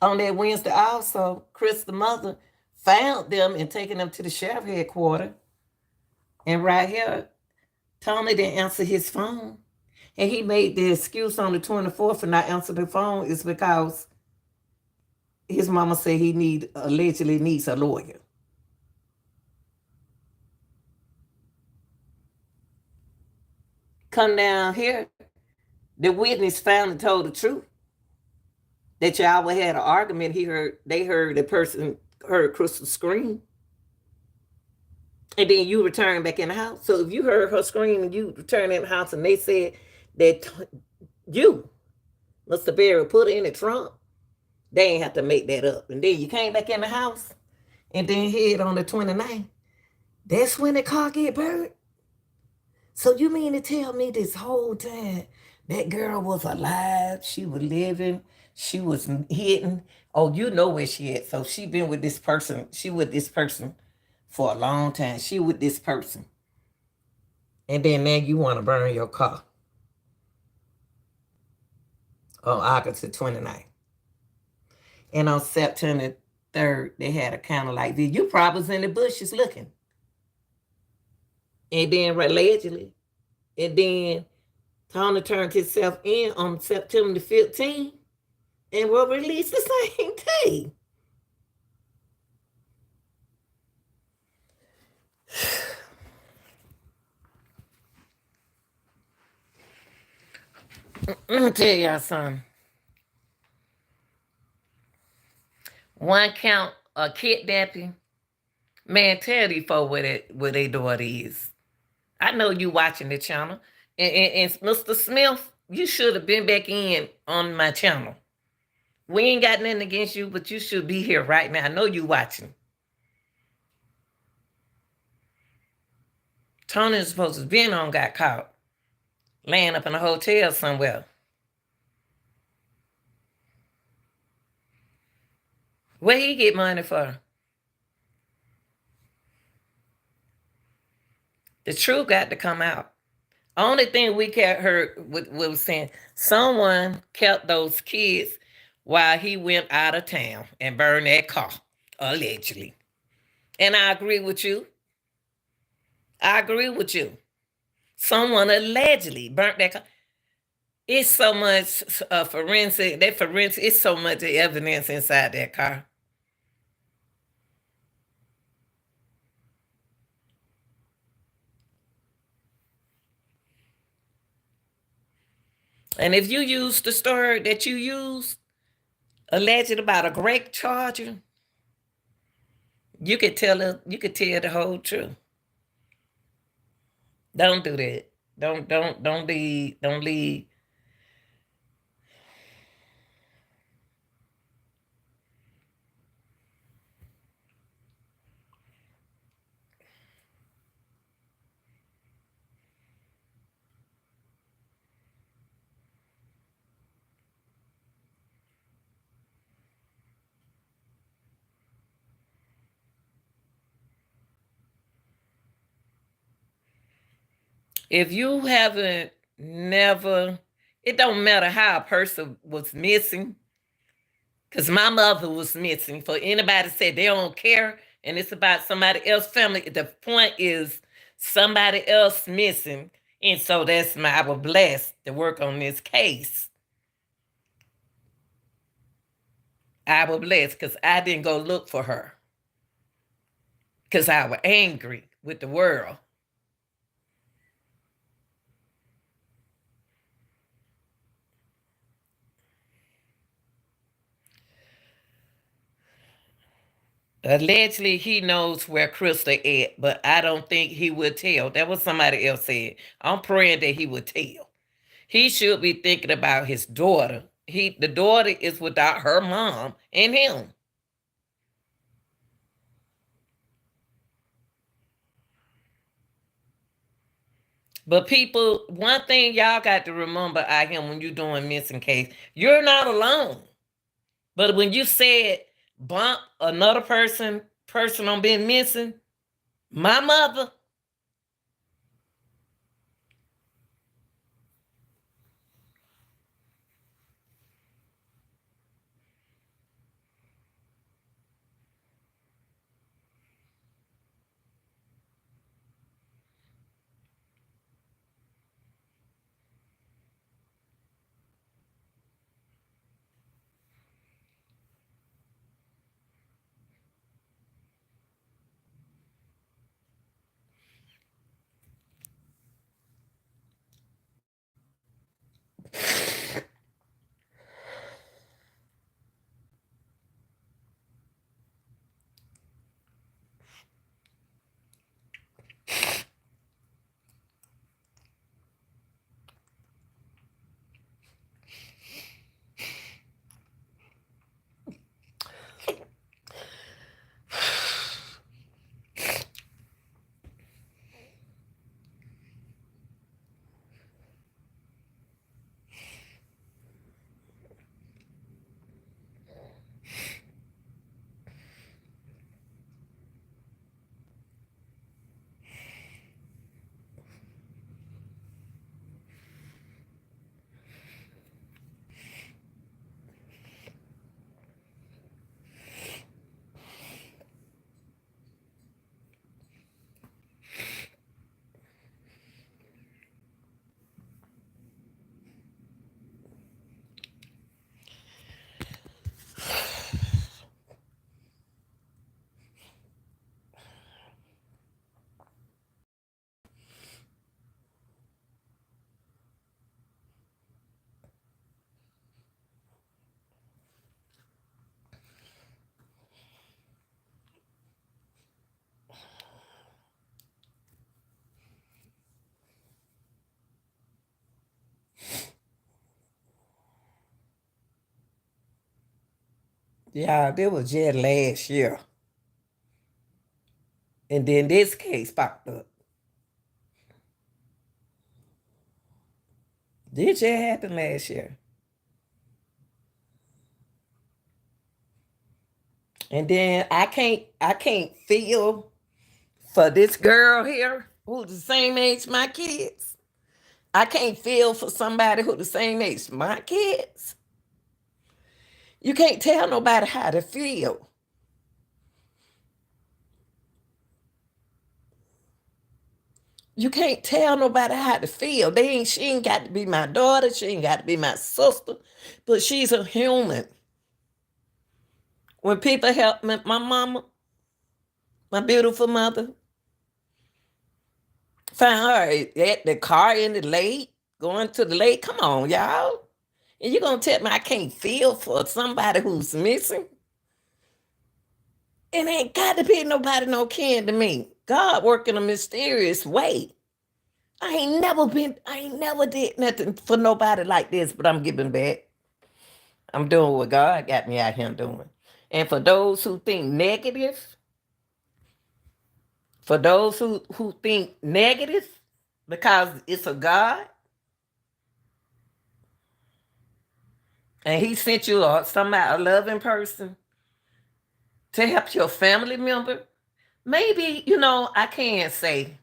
On that Wednesday also, Krystal's mother found them and taken them to the sheriff headquarters. And right here, Tony didn't answer his phone. And he made the excuse on the 24th for not answering the phone is because his mama said he allegedly needs a lawyer. Come down here, the witness found and told the truth. That y'all had an argument. They heard the person heard Krystal scream. And then you return back in the house. So if you heard her scream and you return in the house and they said that you, Mr. Berry, put her in the trunk, they ain't have to make that up. And then you came back in the house and then head on the 29th. That's when the car get burned. So you mean to tell me this whole time that girl was alive, she was living, she was hidden? Oh, you know where she at. So she been with this person. She with this person for a long time. She with this person. And then now you want to burn your car on August the 29th. And on September 3rd, they had a kind of like this. You probably was in the bushes looking. And then allegedly, and then Tony turned himself in on September the 15th and were released the same day. Let me tell y'all something. One count of kidnapping. Man, tell these folks where their daughter is. I know you watching the channel. And Mr. Smith, you should have been back in on my channel. We ain't got nothing against you, but you should be here right now. I know you watching. Tony is supposed to have been on, got caught. Laying up in a hotel somewhere. Where he get money for? The truth got to come out. Only thing we heard was saying someone kept those kids while he went out of town and burned that car, allegedly. And I agree with you. I agree with you. Someone allegedly burnt that car. It's so much forensic. It's so much evidence inside that car. And if you use the story that you use, alleged about a great charger, you could tell the whole truth. Don't do that. Don't leave. If you haven't never, it don't matter how a person was missing, because my mother was missing. For anybody said they don't care and it's about somebody else's family, the point is somebody else missing. And so that's my, I was blessed to work on this case. I was blessed because I didn't go look for her because I was angry with the world. Allegedly, he knows where Krystal at, but I don't think he would tell. That was somebody else said. I'm praying that he would tell. He should be thinking about his daughter. The daughter is without her mom and him. But people, one thing y'all got to remember out here when you're doing missing case, you're not alone. But when you said bump another person on being missing, my mother, yeah, that was just last year. And then this case popped up. This just happened last year. And then I can't feel for this girl here who's the same age my kids. I can't feel for somebody who's the same age my kids. You can't tell nobody how to feel. You can't tell nobody how to feel. She ain't got to be my daughter. She ain't got to be my sister. But she's a human. When people help me, my mama, my beautiful mother, found her at the car in the lake, going to the lake. Come on, y'all. And you're gonna tell me I can't feel for somebody who's missing? It ain't got to be nobody no kin to me. God work in a mysterious way. I ain't never did nothing for nobody like this, but I'm giving back. I'm doing what God got me out here doing. And for those who think negative, for those who think negative because it's a God and he sent you somebody, a loving person to help your family member, maybe, I can't say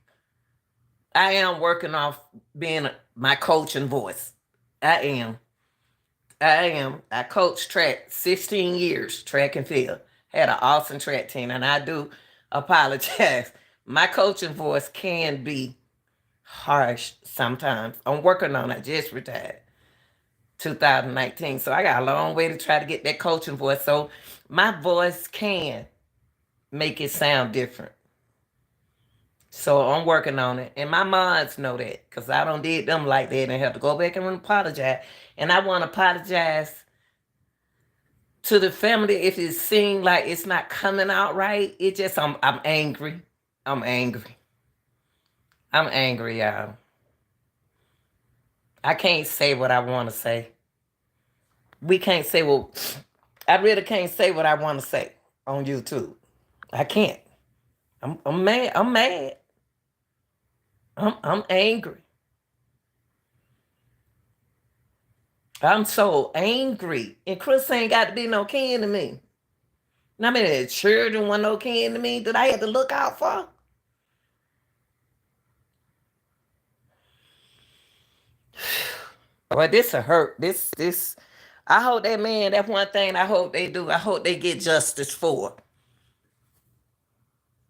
I am working off being my coaching voice. I am. I am. I coached track 16 years, track and field. Had an awesome track team, and I do apologize. My coaching voice can be harsh sometimes. I'm working on it. I just retired 2019. So I got a long way to try to get that coaching voice. So my voice can make it sound different. So I'm working on it. And my moms know that because I don't did them like that and have to go back and apologize. And I want to apologize to the family if it seems like it's not coming out right. It just, I'm angry. I'm angry. I'm angry, y'all. I can't say what I want to say. We can't say, well, I really can't say what I want to say on YouTube. I can't. I'm mad. I'm mad. I'm angry. I'm so angry. And Chris ain't got to be no kin to me. And I mean, the children want no kin to me that I had to look out for. Well, this a hurt. This. I hope that man. That's one thing I hope they do. I hope they get justice for.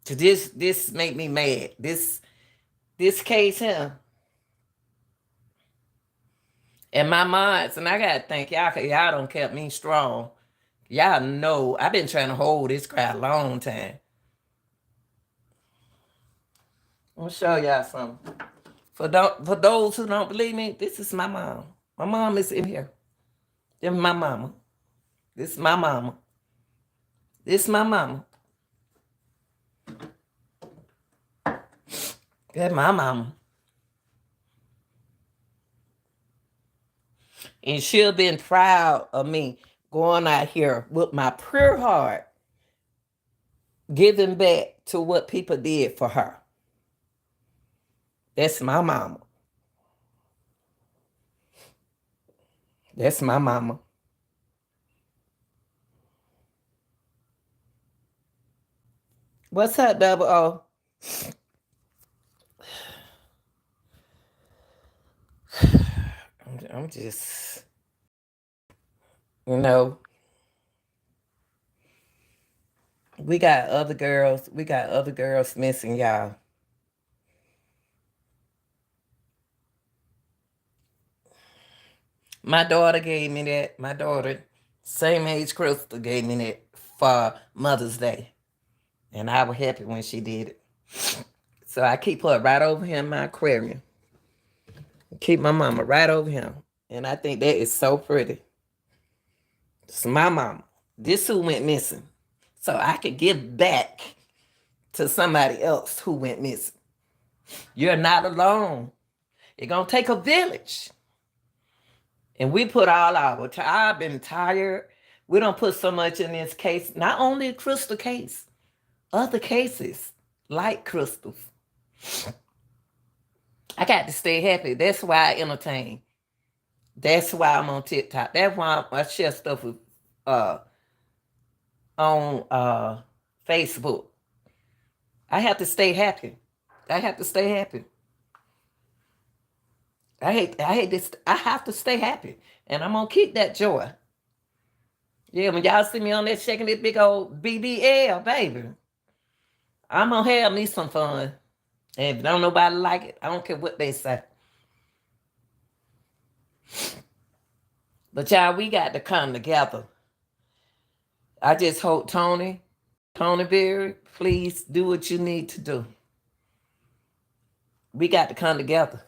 Cause this make me mad. This case here. And my minds, and I gotta thank y'all, cause y'all don't kept me strong. Y'all know I've been trying to hold this crowd a long time. I'm gonna show y'all something. For those who don't believe me, this is my mom. My mom is in here. This is my mama. This is my mama. This is my mama. That's my mama. And she'll been proud of me going out here with my pure heart, giving back to what people did for her. That's my mama. That's my mama. What's up, Double O? I'm just, you know, we got other girls. We got other girls missing, y'all. My daughter gave me that. My daughter, same age Krystal, gave me that for Mother's Day. And I was happy when she did it. So I keep her right over here in my aquarium. Keep my mama right over here. And I think that is so pretty. It's my mama. This who went missing. So I could give back to somebody else who went missing. You're not alone. It's going to take a village. And we put all our time. I've been tired. We don't put so much in this case. Not only a Krystal case, other cases like Krystal's. I got to stay happy. That's why I entertain. That's why I'm on TikTok. That's why I share stuff with, on Facebook. I have to stay happy. I have to stay happy. I hate this. I have to stay happy. And I'm gonna keep that joy. Yeah, when y'all see me on there shaking this big old BBL, baby, I'm gonna have me some fun. And if don't nobody like it, I don't care what they say. But y'all, we got to come together. I just hope Tony Berry, please do what you need to do. We got to come together.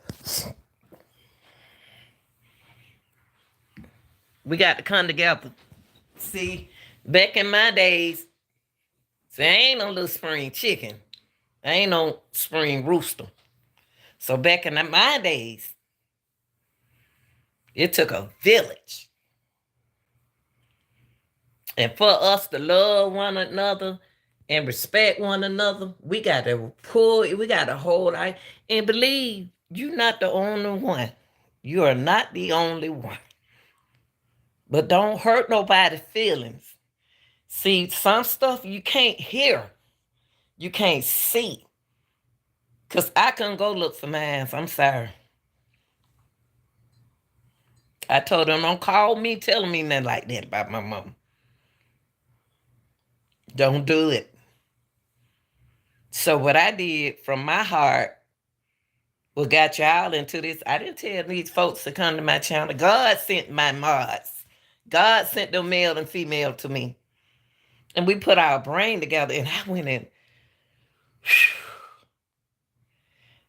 We got to come together. See, back in my days, see, I ain't no little spring chicken. I ain't no spring rooster. So back in my days, it took a village. And for us to love one another and respect one another, we got to we got to hold out and believe you're not the only one. You are not the only one. But don't hurt nobody's feelings. See, some stuff you can't hear, you can't see. Because I couldn't go look for mine. I'm sorry. I told them, don't call me telling me nothing like that about my mom. Don't do it. So what I did from my heart, what got y'all into this, I didn't tell these folks to come to my channel. God sent my mods. God sent them male and female to me. And we put our brain together, and I went in.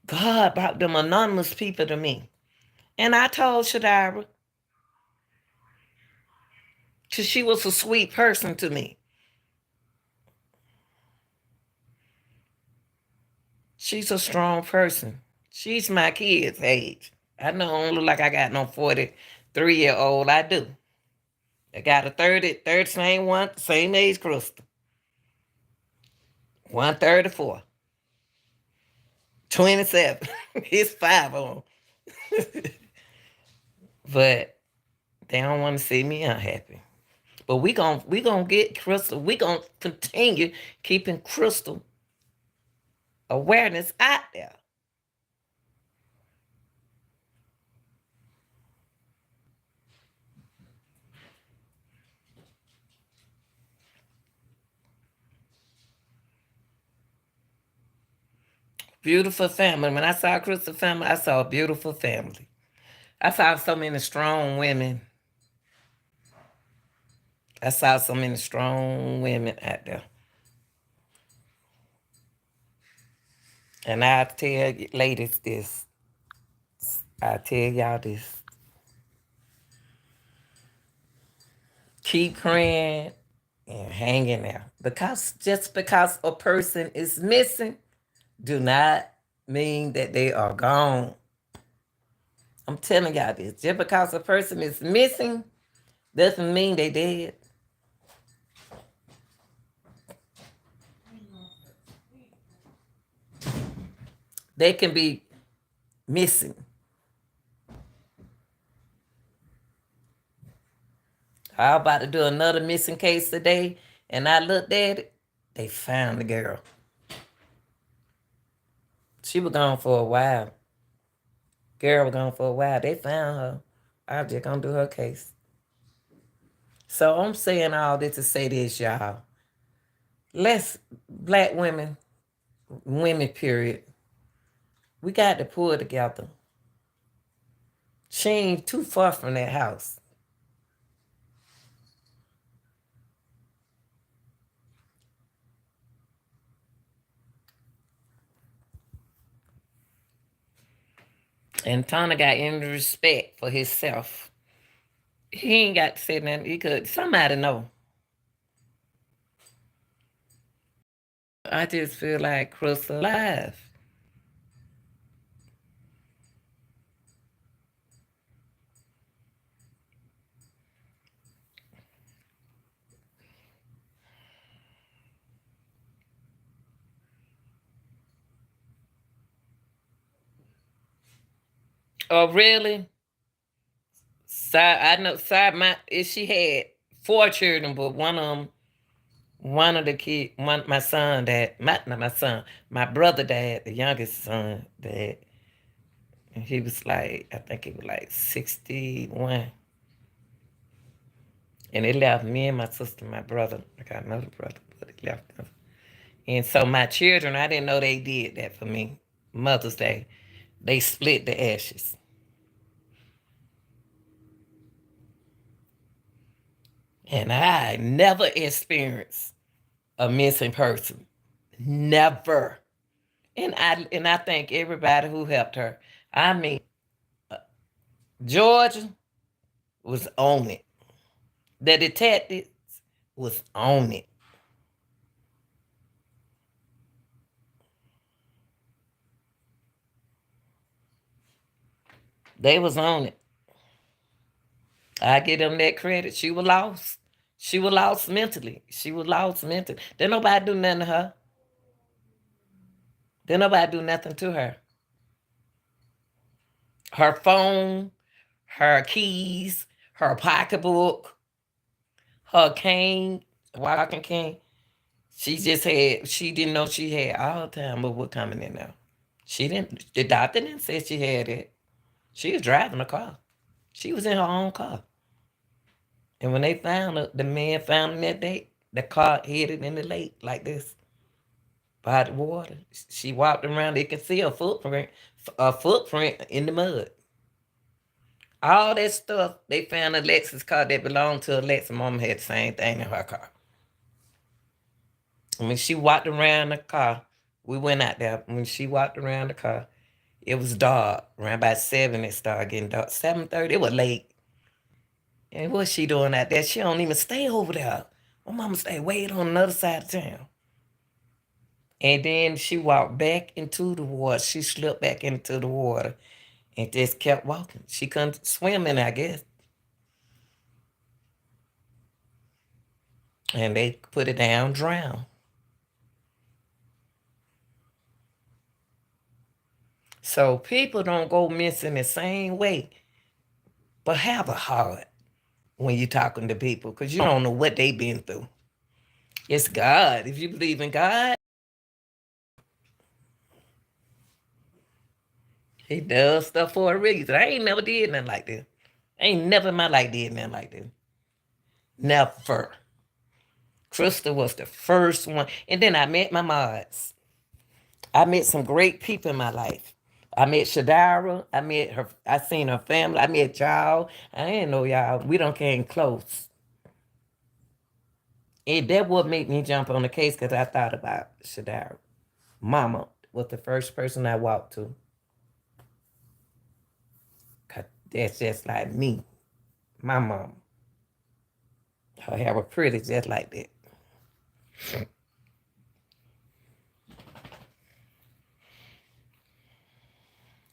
God brought them anonymous people to me. And I told Shadira, because she was a sweet person to me. She's a strong person. She's my kid's age. I don't look like I got no 43-year-old. I do. I got a 30 same one, same age Krystal. 134. 27. It's 5 on. But they don't want to see me unhappy. But we gonna get Krystal. We gonna continue keeping Krystal awareness out there. Beautiful family. When I saw Krystal family, I saw a beautiful family. I saw so many strong women. I saw so many strong women out there. And I tell you, ladies this. I tell y'all this. Keep praying and hanging there. Because just because a person is missing, do not mean that they are gone. I'm telling y'all this. Just because a person is missing doesn't mean they dead. They can be missing. I was about to do another missing case today, and I looked at it. They found the girl. She was gone for a while. Girl was gone for a while. They found her. I was just gonna do her case. So I'm saying all this to say this, y'all. Let's, black women, period, we got to pull together. She ain't too far from that house. And Tana got any respect for himself. He ain't got to say nothing. He could, somebody know. I just feel like Krystal alive. Oh, really? So I know. So she had 4 children, but one of the kids, my son dad, not my son, my brother dad, the youngest son dad, and he was like, I think he was like 61, and it left me and my sister, my brother. I got another brother, but it left us. And so my children, I didn't know they did that for me. Mother's Day, they split the ashes. And I never experienced a missing person. Never. And I thank everybody who helped her. I mean, Georgia was on it. The detectives was on it. They was on it. I give them that credit. She was lost. She was lost mentally. She was lost mentally. Didn't nobody do nothing to her. Didn't nobody do nothing to her. Her phone, her keys, her pocketbook, her cane, walking cane. She just had, she didn't know she had all the time of what coming in there. She didn't, the doctor didn't say she had it. She was driving a car. She was in her own car. And when they found her, the man found her that day, the car headed in the lake like this by the water. She walked around, they could see a footprint in the mud. All that stuff, they found a Lexus car that belonged to Alexa. Mama had the same thing in her car. When she walked around the car, we went out there. When she walked around the car, it was dark. Around about 7, it started getting dark. 7:30, it was late. And what's she doing out there? She don't even stay over there. My mama stay way on another side of town. And then she walked back into the water. She slipped back into the water and just kept walking. She couldn't swim in, I guess. And they put it down, drown. So people don't go missing the same way, but have a heart when you're talking to people because you don't know what they've been through. It's God. If you believe in God, He does stuff for a reason. I ain't never did nothing like this. I ain't never in my life did nothing like this. Never. Krystal was the first one. And then I met my mods. I met some great people in my life. I met Shadara. I met her. I seen her family. I met y'all. I didn't know y'all. We don't came close. And that would make me jump on the case because I thought about Shadara. Mama was the first person I walked to. Cause that's just like me. My mom. Her hair was pretty just like that.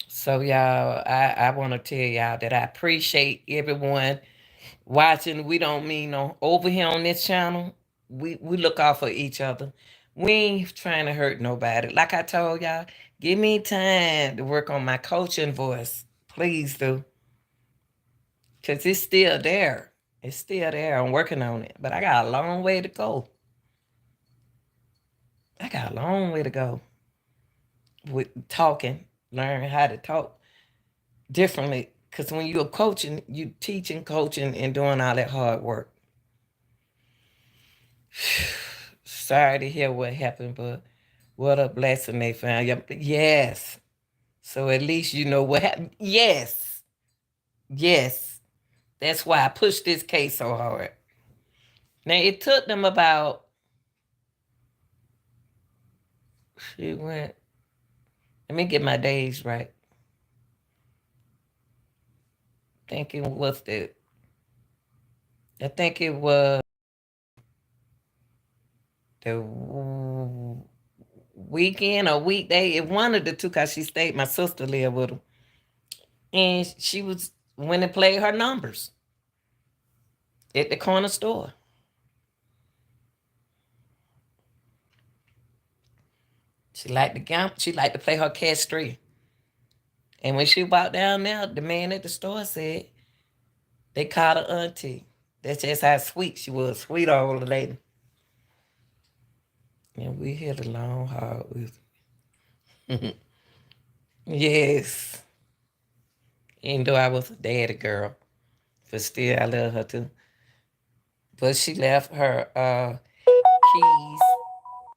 So y'all, I want to tell y'all that I appreciate everyone watching. We don't mean no over here on this channel. We look out for each other. We ain't trying to hurt nobody. Like I told y'all, give me time to work on my coaching voice. Please do. Cause it's still there. It's still there. I'm working on it. But I got a long way to go. I got a long way to go with talking. Learn how to talk differently. Because when you're coaching, you teaching, coaching, and doing all that hard work. Sorry to hear what happened, but what a blessing they found. Yes. So at least you know what happened. Yes. Yes. That's why I pushed this case so hard. Now it took them about, she went, let me get my days right. I think it was the weekend or weekday. It one of the two because she stayed, my sister lived with her. And she was went and played her numbers at the corner store. She liked to gamble. She liked to play her cash three. And when she walked down there, the man at the store said they called her auntie. That's just how sweet she was. Sweet old lady. And we hit a long hard with yes. Even though I was a daddy girl, but still I love her too. But she left her keys.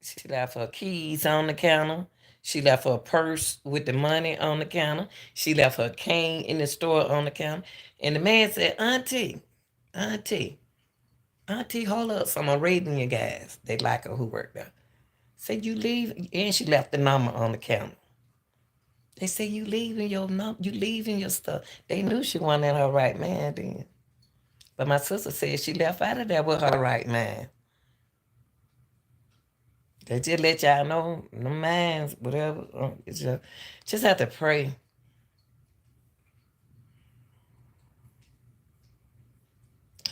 She left her keys on the counter. She left her purse with the money on the counter. She left her cane in the store on the counter. And the man said, Auntie, hold up. So I'm rating you guys. They like her who worked there. Said you leave, and she left the number on the counter. They say you leaving your stuff. They knew she wasn't in her right man then. But my sister said she left out of there with her right mind. They just let y'all know the minds, whatever. It's just have to pray.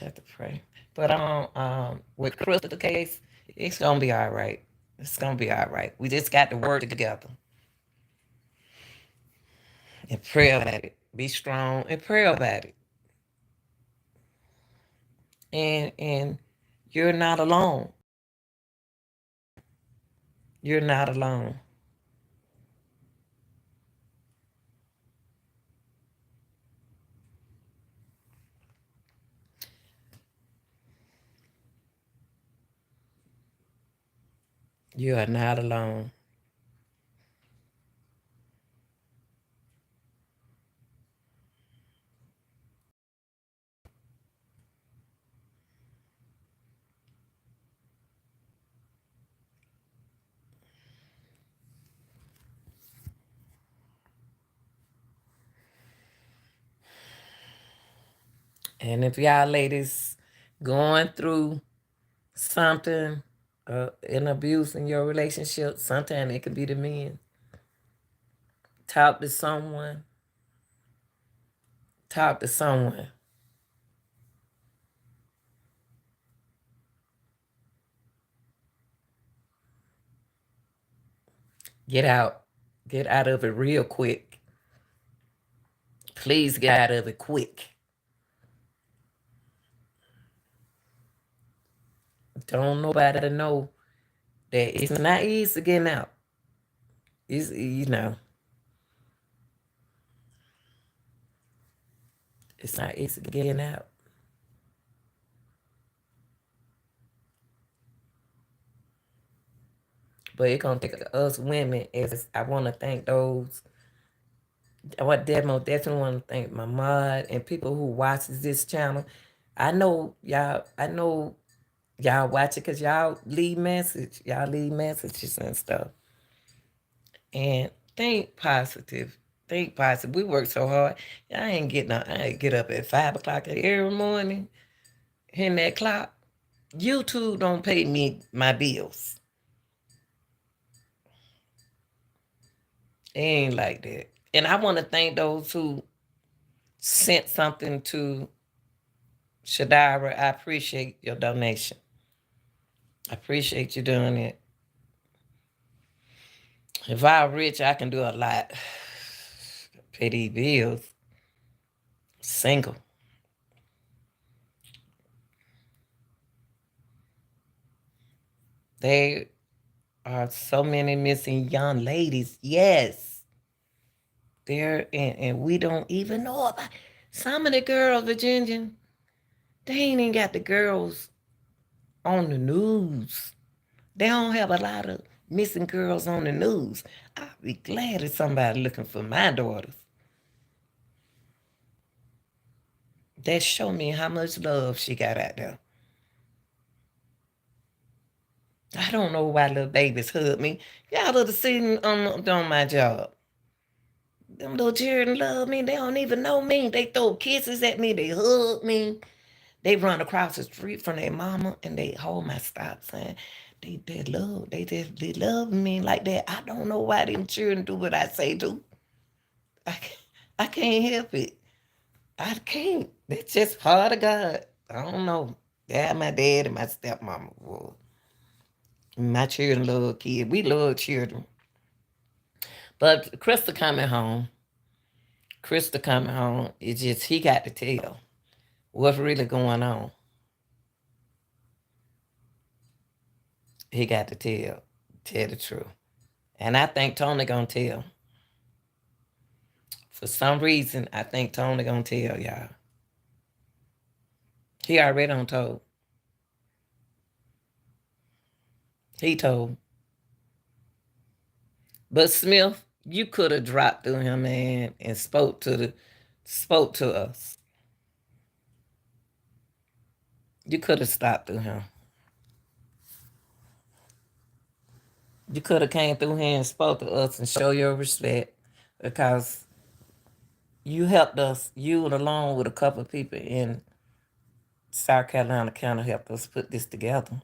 Have to pray. But with Krystal case, it's gonna be all right. It's gonna be all right. We just got to work together and pray about it. Be strong and pray about it. And you're not alone. You're not alone. You are not alone. And if y'all ladies going through something, an abuse in your relationship, sometimes it could be the men. Talk to someone. Talk to someone. Get out. Get out of it real quick. Please get out of it quick. Don't nobody know that it's not easy getting out. It's, it's not easy getting out. But it's gonna take us women. As I want to thank those. Definitely want to thank my mod and people who watches this channel. I know y'all. I know y'all watch it because y'all leave message. Y'all leave messages and stuff. And think positive. Think positive. We work so hard. I ain't get up at 5 o'clock every morning. Hitting that clock. YouTube don't pay me my bills. It ain't like that. And I want to thank those who sent something to Shadira. I appreciate your donation. I appreciate you doing it. If I'm rich, I can do a lot. Pay these bills. Single. There are so many missing young ladies. Yes. There and we don't even know about some of the girls, Virginia. They ain't even got the girls on the news. They don't have a lot of missing girls on the news. I'd be glad if somebody looking for my daughters. That show me how much love she got out there. I don't know why little babies hug me. Y'all would have seen on my job. Them little children love me. They don't even know me. They throw kisses at me. They hug me. They run across the street from their mama and they hold my stop sign. They love me like that. I don't know why them children do what I say do. I, I can't help it. I can't. It's just part of God. I don't know. Yeah, my dad and my stepmama. Well, my children love kids. We love children. But Krystal coming home. Krystal coming home. It's just he got to tell what's really going on. He got to tell the truth. And I think Tony gonna tell. For some reason, I think Tony gonna tell y'all. He already done told. He told. But Smith, you could have dropped through him, man, and spoke to us. You could have stopped through him. You could have came through here and spoke to us and show your respect because you helped us, you along with a couple of people in South Carolina County helped us put this together.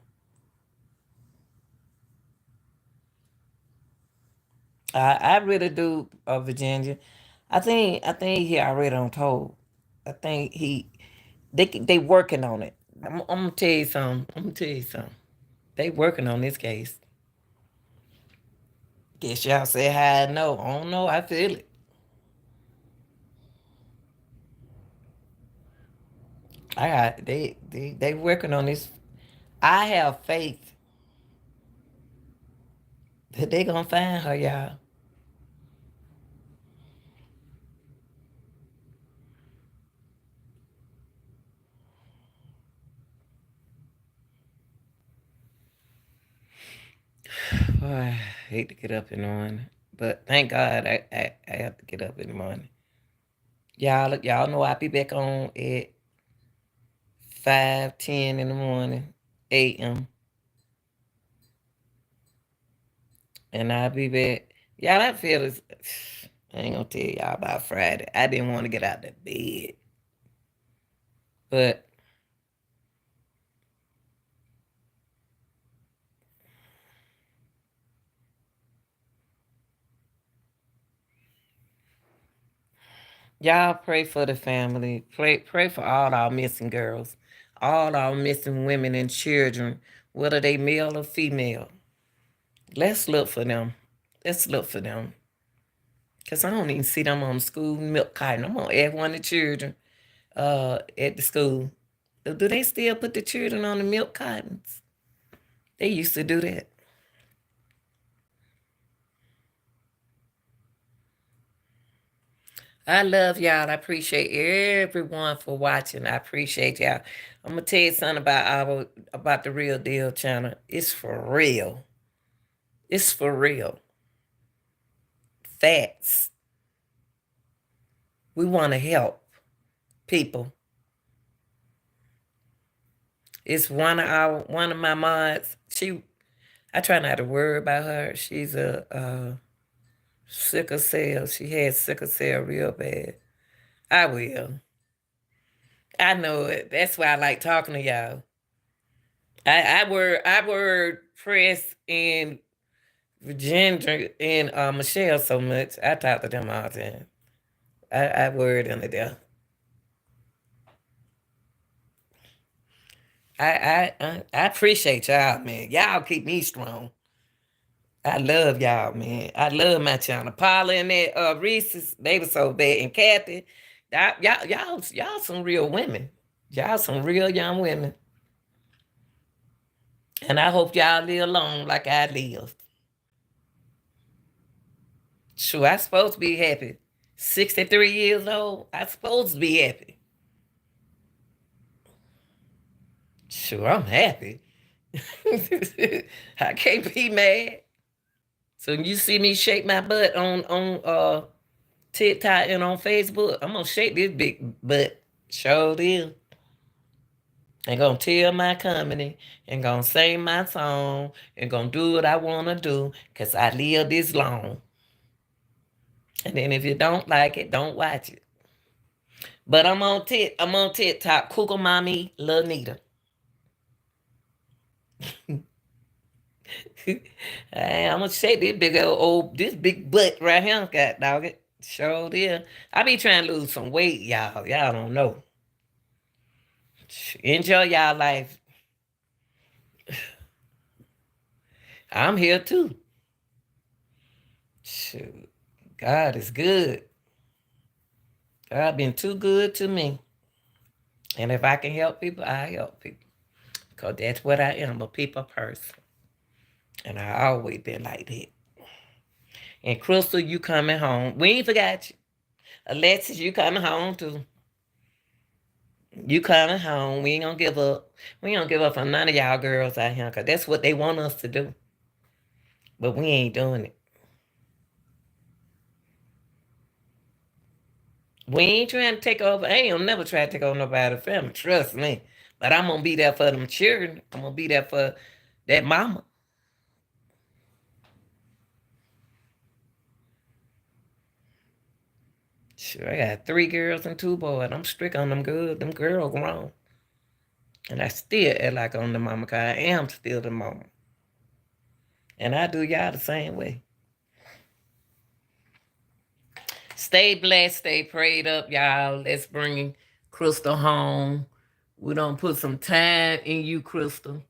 I really do, Virginia. I think he already on told. I think they working on it. I'm gonna tell you something. I'm gonna tell you something. They working on this case. Guess y'all say how I know. I don't know. I feel it. I got they working on this. I have faith that they gonna find her, y'all. Oh, I hate to get up in the morning, but thank God I have to get up in the morning. Y'all know I'll be back on at 5:10 in the morning, a.m. and I'll be back. Y'all, I feel this. I ain't gonna tell y'all about Friday. I didn't want to get out of bed, but y'all pray for the family. Pray for all our missing girls, all our missing women and children, whether they male or female. Let's look for them. Let's look for them. Cause I don't even see them on school milk carton. I'm gonna ask one of the children at the school. Do they still put the children on the milk cartons? They used to do that. I love y'all. I appreciate everyone for watching. I appreciate y'all. I'm gonna tell you something about the Real Deal channel. It's for real. It's for real. Facts. We want to help people. It's one of my mods. I try not to worry about her. She's a sickle cell. She had sickle cell real bad. I will. I know it. That's why I like talking to y'all. I word Press and Virginia and Michelle so much. I talk to them all the time. I word them to death. I appreciate y'all, man. Y'all keep me strong. I love y'all, man. I love my channel. Paula and that Reese's, they were so bad. And Kathy, y'all some real women. Y'all some real young women. And I hope y'all live long like I live. Sure, I supposed to be happy. 63 years old, I supposed to be happy. Sure, I'm happy. I can't be mad. So you see me shake my butt on TikTok and on Facebook, I'm gonna shake this big butt. Sure deal. And gonna tell my company and gonna sing my song and gonna do what I wanna do because I live this long. And then if you don't like it, don't watch it. But I'm on TikTok, Cougar Mommy Lil Nita. I'm gonna shake this big this big butt right here, god dog it. Sure deal. I be trying to lose some weight, y'all. Y'all don't know. Enjoy y'all life. I'm here too. Shoot. God is good. God been too good to me. And if I can help people, I help people. Because that's what I am, a people person. And I always been like that. And Krystal, you coming home. We ain't forgot you. Alexis, you coming home too. You coming home. We ain't gonna give up. We ain't gonna give up on none of y'all girls out here, because that's what they want us to do. But we ain't doing it. We ain't trying to take over. I ain't gonna never try to take over nobody's family. Trust me. But I'm gonna be there for them children. I'm gonna be there for that mama. Sure, I got 3 girls and 2 boys. I'm strict on them good. Them girls grown. And I still act like I'm the mama, because I am still the mama. And I do y'all the same way. Stay blessed, stay prayed up, y'all. Let's bring Krystal home. We're gonna put some time in you, Krystal.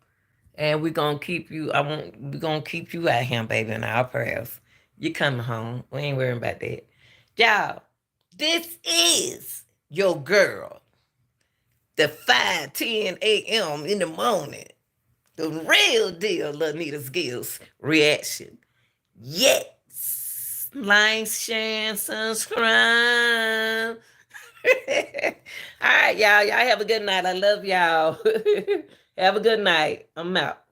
And we're gonna keep you out here, baby, in our prayers. You coming home. We ain't worrying about that. Y'all, this is your girl. The 5:10 a.m. in the morning. The real deal, Lanita Skills reaction. Yes. Like, share, subscribe. All right, y'all. Y'all have a good night. I love y'all. Have a good night. I'm out.